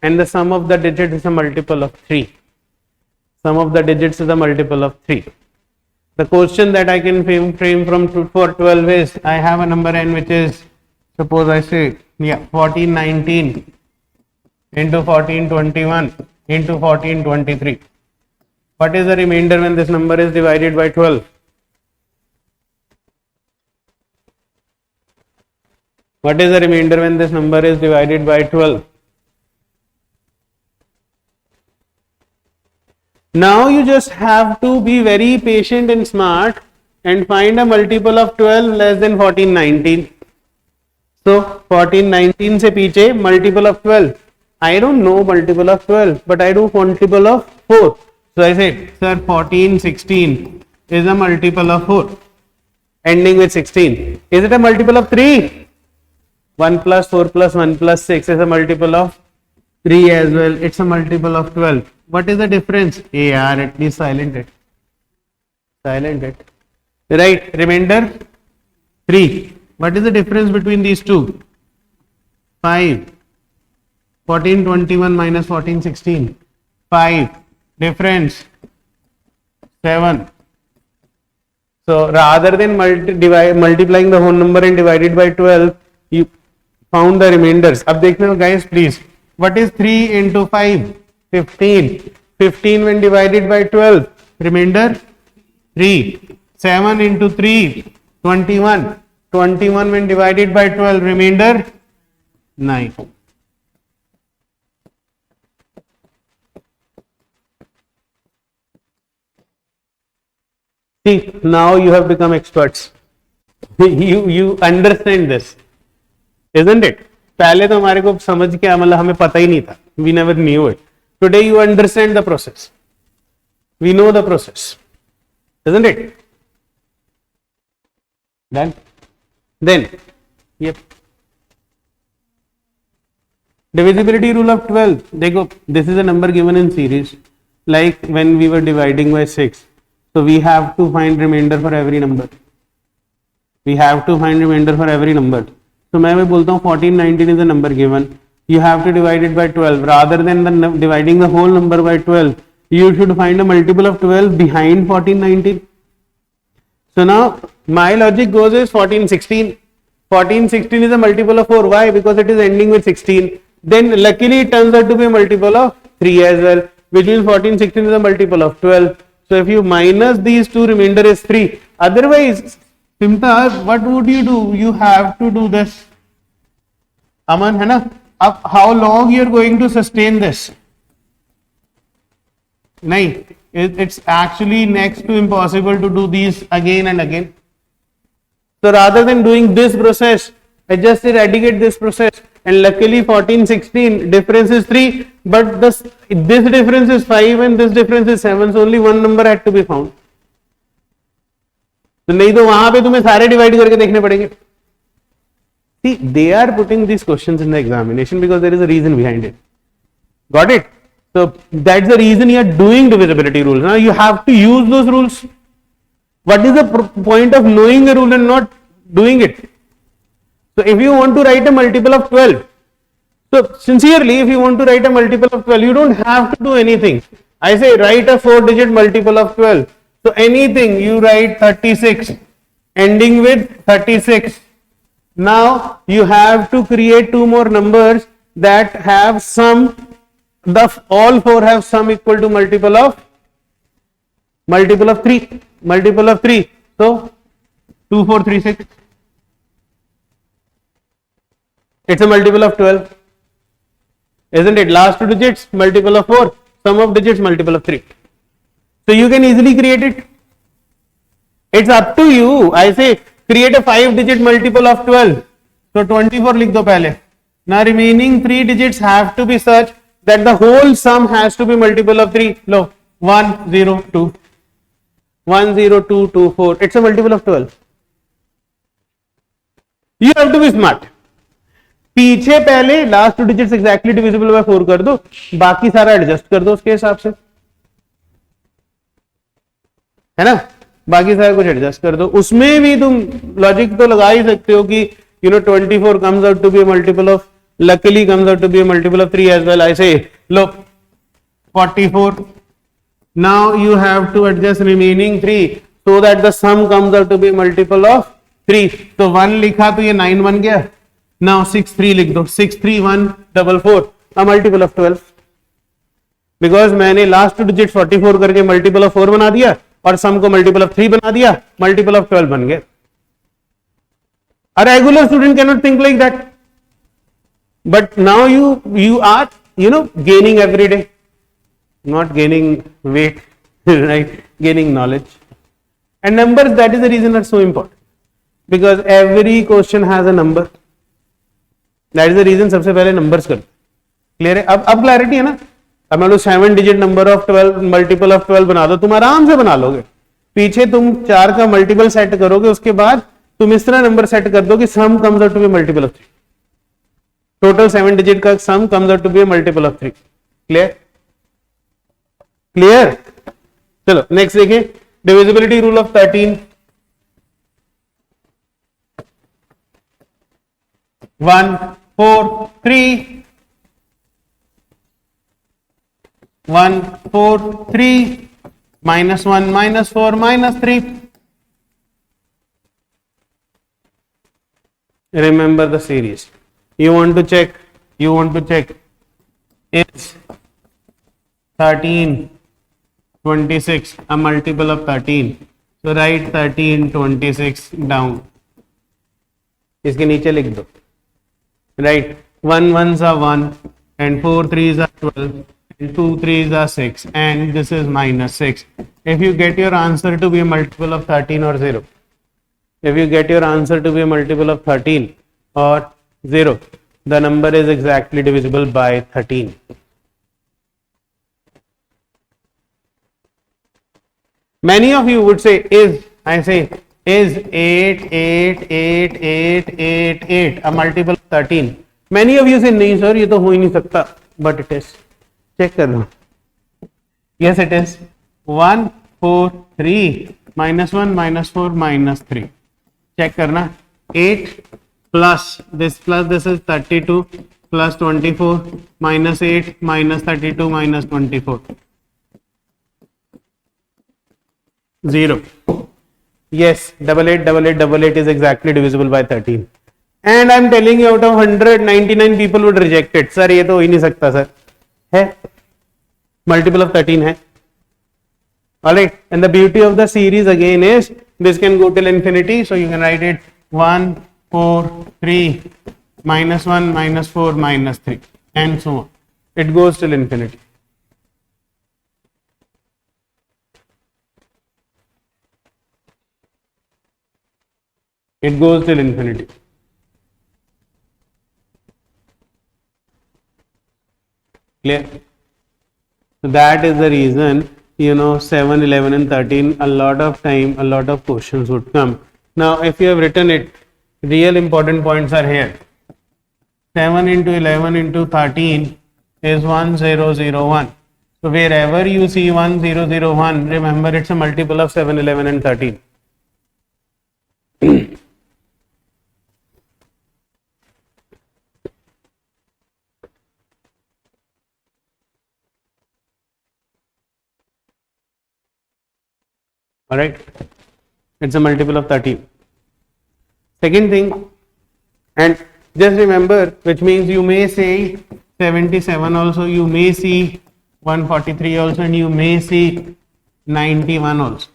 And the sum of the digits is a multiple of 3. Sum of the digits is a multiple of 3. The question that I can frame from for 12 is, I have a number n which is, suppose I say, 1419 into 1421 into 1423. What is the remainder when this number is divided by 12? What is the remainder when this number is divided by 12? Now you just have to be very patient and smart and find a multiple of 12 less than 1419. So 1419 से पीछे multiple of 12. I don't know multiple of 12, but I do multiple of 4. So I said, sir, 1416 is a multiple of 4, ending with 16. Is it a multiple of 3? 1 plus 4 plus 1 plus 6 is a multiple of 3 as well. It's a multiple of 12. What is the difference? AR, at least silent it. Silent it. Right, remainder 3. What is the difference between these two? 5. 14, 21 minus 14, 16. 5. Difference 7. So rather than multiplying the whole number and divided by 12, you found the remainders. Ab dekhna guys, please. What is 3 into 5? 15. 15 when divided by 12. Remainder 3. 7 into 3. 21. 21 when divided by 12. Remainder 9. See, now you have become experts. you understand this, isn't it? पहले तो हमारे को समझ के मतलब हमें पता ही नहीं था. We never knew it. Today you understand the process. We know the process, isn't it? Done. Then, yep. Divisibility rule of 12. देखो, this is a number given in series. Like when we were dividing by 6. So we have to find remainder for every number. We have to find remainder for every number. So मैं बोलता हूँ 14, 19 is a number given. You have to divide it by 12. Rather than dividing the whole number by 12, you should find a multiple of 12 behind 14, 19. So now my logic goes is 14, 16. 14, 16 is a multiple of 4. Why? Because it is ending with 16. Then luckily it turns out to be a multiple of 3 as well, which means 14, 16 is a multiple of 12. So if you minus these two, remainder is 3. Otherwise, Simta, what would you do? You have to do this. Aman, hai na? How long you are going to sustain this? Nahin. It's actually next to impossible to do these again and again. So rather than doing this process, I just eradicate this process, and luckily 14, 16 difference is 3, but this difference is 5 and this difference is 7, so only one number had to be found. तो नहीं तो वहां पे तुम्हें सारे divide करके देखने पड़ेंगे. See, they are putting these questions in the examination because there is a reason behind it. Got it? So that's the reason you are doing divisibility rules. Now you have to use those rules. What is the point of knowing a rule and not doing it? So if you want to write a multiple of 12, so sincerely, if you want to write a multiple of 12, you don't have to do anything. I say write a 4-digit multiple of 12. So anything, you write 36, ending with 36. Now you have to create two more numbers that have sum. All four have sum equal to multiple of 3. Multiple of 3. So 2, 4, 3, 6. It's a multiple of 12. Isn't it? Last two digits, multiple of 4. Sum of digits, multiple of 3. So you can easily create it. It's up to you. I say create a 5-digit multiple of 12. So 24 लिख दो पहले. Now remaining 3 digits have to be such that the whole sum has to be multiple of 3. Lo, 1, 0, 2. 1, 0, 2, 2, 4. It's a multiple of 12. You have to be smart. पीछे पहले last two digits exactly divisible by 4 कर दो, बाकी सारा adjust कर दो उसके हिसाब से, है ना. बाकी सारा कुछ एडजस्ट कर दो. उसमें भी तुम लॉजिक तो लगा ही सकते हो कि 24 comes out to be a multiple of, luckily comes out to be a multiple of 3 as well. I say look 44. Now you have to adjust remaining 3 so that the sum comes out to be a multiple of 3. तो 1 लिखा तो ये 9 बन गया. Now 6, 3 लिख दो. 6, 3, 1, 4, 4. A multiple of 12. Because मैंने last two digit 44 करके मल्टीपल ऑफ 4 बना दिया और सम को मल्टीपल ऑफ 3 बना दिया, मल्टीपल ऑफ 12 बन गया. A regular student cannot think like that. But now you are gaining every day, not gaining weight, right? Gaining knowledge. And numbers, that is the reason are so important, because every question has a number. That is the reason सबसे पहले numbers करो. Clear है? अब clarity है ना. अब मान लो 7 digit number of 12 multiple of 12 बना दो, तुम आराम से बना लोगे. पीछे तुम 4 का मल्टीपल सेट करोगे, उसके बाद तुम इस तरह नंबर सेट कर दो कि sum comes out to be multiple of 3. Total 7 digit का sum comes out to be a multiple of 3. Clear? Clear? चलो नेक्स्ट देखिए, divisibility rule of 13. 1 4 3 1 4 3 -1 -4 -3. Remember the series. You want to check is 13 26 a multiple of 13. So write 13 26 down. इसके नीचे लिख दो. Right, 1 1s are 1 and 4 3s are 12 and 2 3s are 6 and this is -6. If you get your answer to be a multiple of 13 or 0, if you get your answer to be a multiple of 13 or 0, the number is exactly divisible by 13. Many of you would say is 8 8 8 8 8 8 a multiple of 13. Many of you say नहीं sir ये तो हो ही नहीं सकता, but it is. Check कर लो. Yes it is. 1 4 3 -1 -4 -3. Check करना. 8 plus this is 32 plus 24 minus 8 minus 32 minus 24. 0. Yes, 88 is exactly divisible by 13. And I'm telling you, out of 199 people would reject it. Sir, ये तो हो ही नहीं सकता sir. है multiple of 13 है. Alright, and the beauty of the series again is this can go till infinity, so you can write it 1 4 3 -1 -4 -3 and so on. It goes till infinity. It goes till infinity. Clear? So that is the reason, 7 11 and 13, a lot of time, a lot of questions would come. Now if you have written it, real important points are here. 7 into 11 into 13 is 1001. So wherever you see 1001, remember it's a multiple of 7 11 and 13. Alright, it's a multiple of 13. Second thing, and just remember, which means you may say 77 also, you may see 143 also, and you may see 91 also.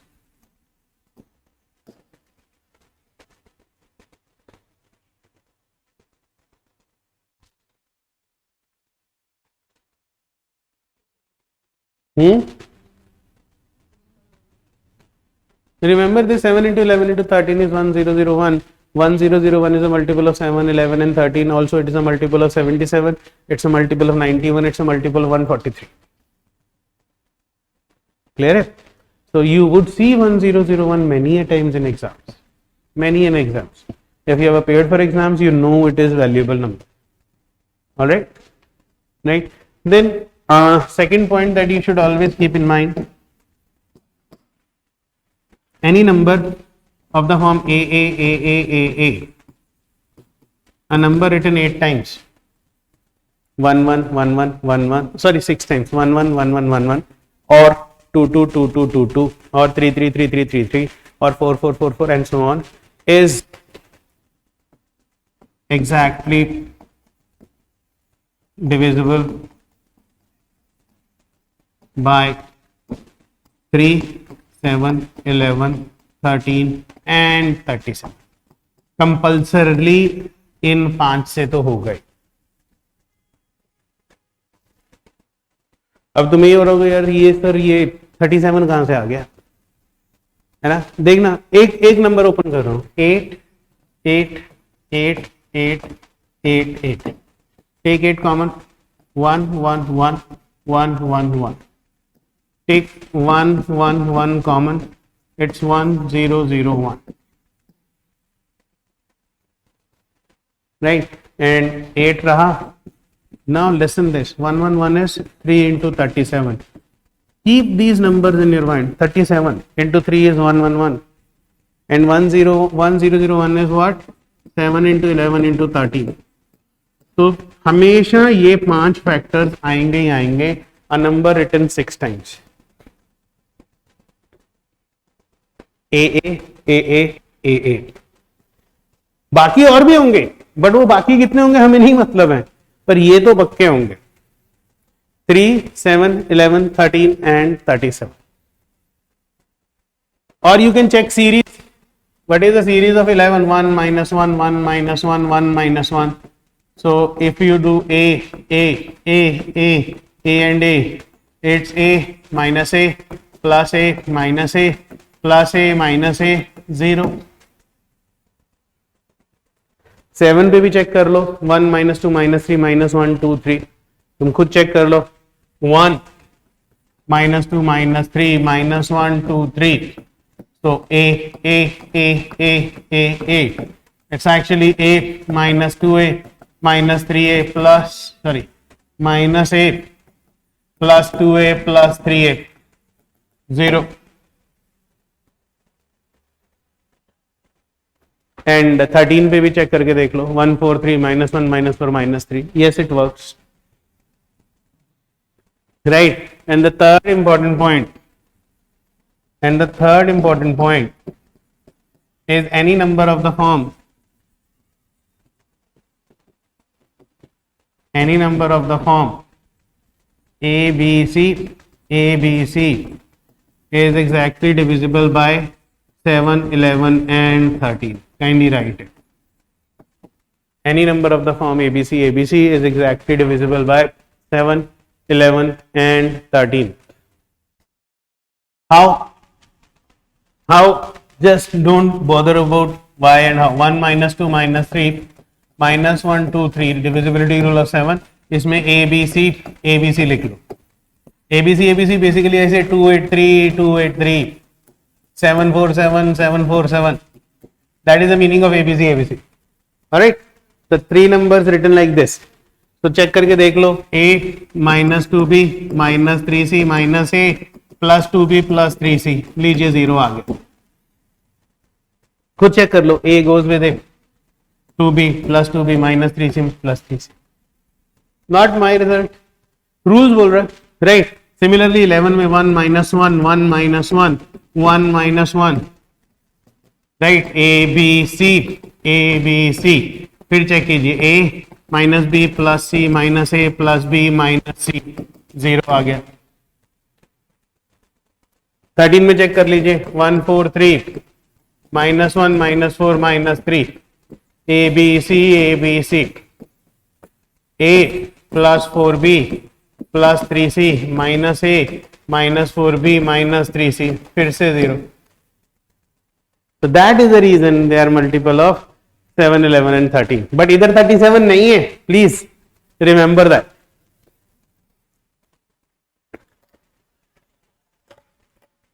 Remember this 7 into 11 into 13 is 1001. 1001 is a multiple of 7, 11 and 13. Also it is a multiple of 77. It's a multiple of 91. It's a multiple of 143. Clear? So you would see 1001 many a times in exams. Many in exams. If you have appeared for exams, you know it is valuable number. Alright? Right? Then second point that you should always keep in mind. Any number of the form a, a number written 8 times, 1 1 1 1 1 1, sorry 6 times, 1 1 1 1 1 1, or 2 2 2 2 2 2, or 3 3 3 3 3 3, or 4 4 4 4 and so on, is exactly divisible by 3 7 11 13 and 37. Compulsorily इन 5 से तो हो गए. अब तुम्हें ये हो गया यार, ये सर ये 37 कहां से आ गया, है ना? देखना, एक नंबर ओपन कर रहा हूं, 8 8 8 8 8 8, take 8 common, 1 1 1 1 1 1, take 1 1 1 common, it's 1 0 0 1. Right? and 8 raha. Now listen this, 111 is 3 into 37. Keep these numbers in your mind. 37 into 3 is 111 and 1001 is what? 7 into 11 into 13. तो हमेशा ये 5 फैक्टर्स आएंगे ही आएंगे. A number written 6 times. AA. बाकी और भी होंगे, but वो बाकी कितने होंगे हमें नहीं मतलब है, पर ये तो पक्के होंगे. 3, 7, 11, 13 and 37. Or you can check series. What is the series of 11? 1 minus 1, 1 minus 1, 1 minus 1. So if you do A and A, it's A minus A plus A minus A plus A minus A 0. 7 पे भी check कर लो. 1 minus 2 minus 3 minus 1 2 3. तुम खुद check कर लो. 1 minus 2 minus 3 minus 1 2 3. So A. It's actually A minus 2A minus 3A plus, minus A plus 2A plus 3A 0. And 13 पे भी check करके देख लो. 1 4 3 minus 1 minus 4 minus 3. Yes, it works. Right. And the third important point is any number of the form ABC is exactly divisible by 7, 11 and 13. Kindly write it. Any number of the form ABC is exactly divisible by 7, 11 and 13. How? Just don't bother about why and how. 1 minus 2 minus 3 minus 1 2 3 divisibility rule of 7. इसमें ABC लिख लो. ABC basically ऐसे 283 747. That is the meaning of ABC. Alright, the 3 numbers written like this. So check करके देख लो. A minus 2B minus 3C minus A plus 2B plus 3C. लीजिए 0 आ गया. खुद check कर लो. A goes with A. 2B plus 2B minus 3C plus 3C. Not my result. Rules बोल रहा है. Right. Similarly 11 में 1 minus 1 1 minus 1 1 minus 1. Right. ABC. फिर check कीजिए. A minus B plus C minus A plus B minus C. 0 आ गया. 13 में check कर लीजिए. 1 4 3 minus 1 minus 4 minus 3. ABC. A plus 4B plus 3C minus A minus 4B minus 3C. फिर से 0. So that is the reason they are multiple of 7, 11 and 13. But इधर 37 नहीं है. Please remember that.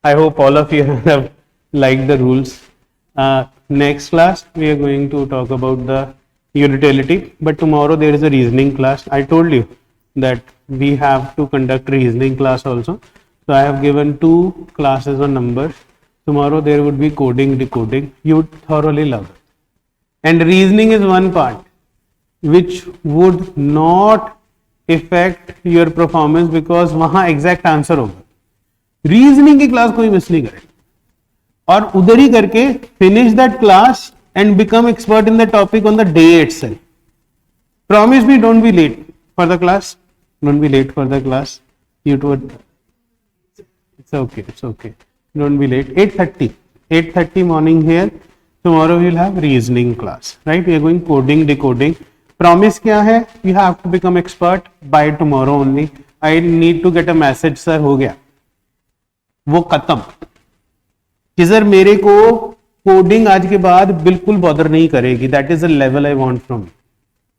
I hope all of you have liked the rules. Next class we are going to talk about the utility, but tomorrow there is a reasoning class. I told you that we have to conduct reasoning class also. So I have given 2 classes on numbers. Tomorrow there would be coding, decoding. You would thoroughly love it. And reasoning is one part which would not affect your performance because वहाँ exact answer होगा. Reasoning की class कोई miss नहीं करे और उधर ही करके finish that class and become expert in the topic on the day itself. Promise me, don't be late for the class. Don't be late for the class. It's okay. Don't be late. 8:30 morning here. Tomorrow we will have reasoning class. Right? We are going coding, decoding. Promise क्या है? You have to become expert by tomorrow only. I need to get a message, sir. हो गया. वो खत्म. कि sir मेरे को coding आज के बाद बिल्कुल बॉदर नहीं करेगी. That is the level I want from you.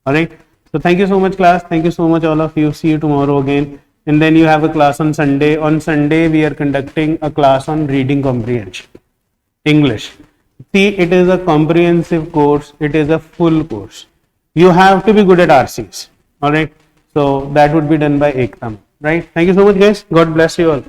Alright, so thank you so much class. Thank you so much all of you. See you tomorrow again and then you have a class on Sunday. On Sunday we are conducting a class on reading comprehension English. See, it is a comprehensive course. It is a full course. you have to be good at RCs. All right. So that would be done by Ekta. Right. Thank you so much, guys. God bless you all.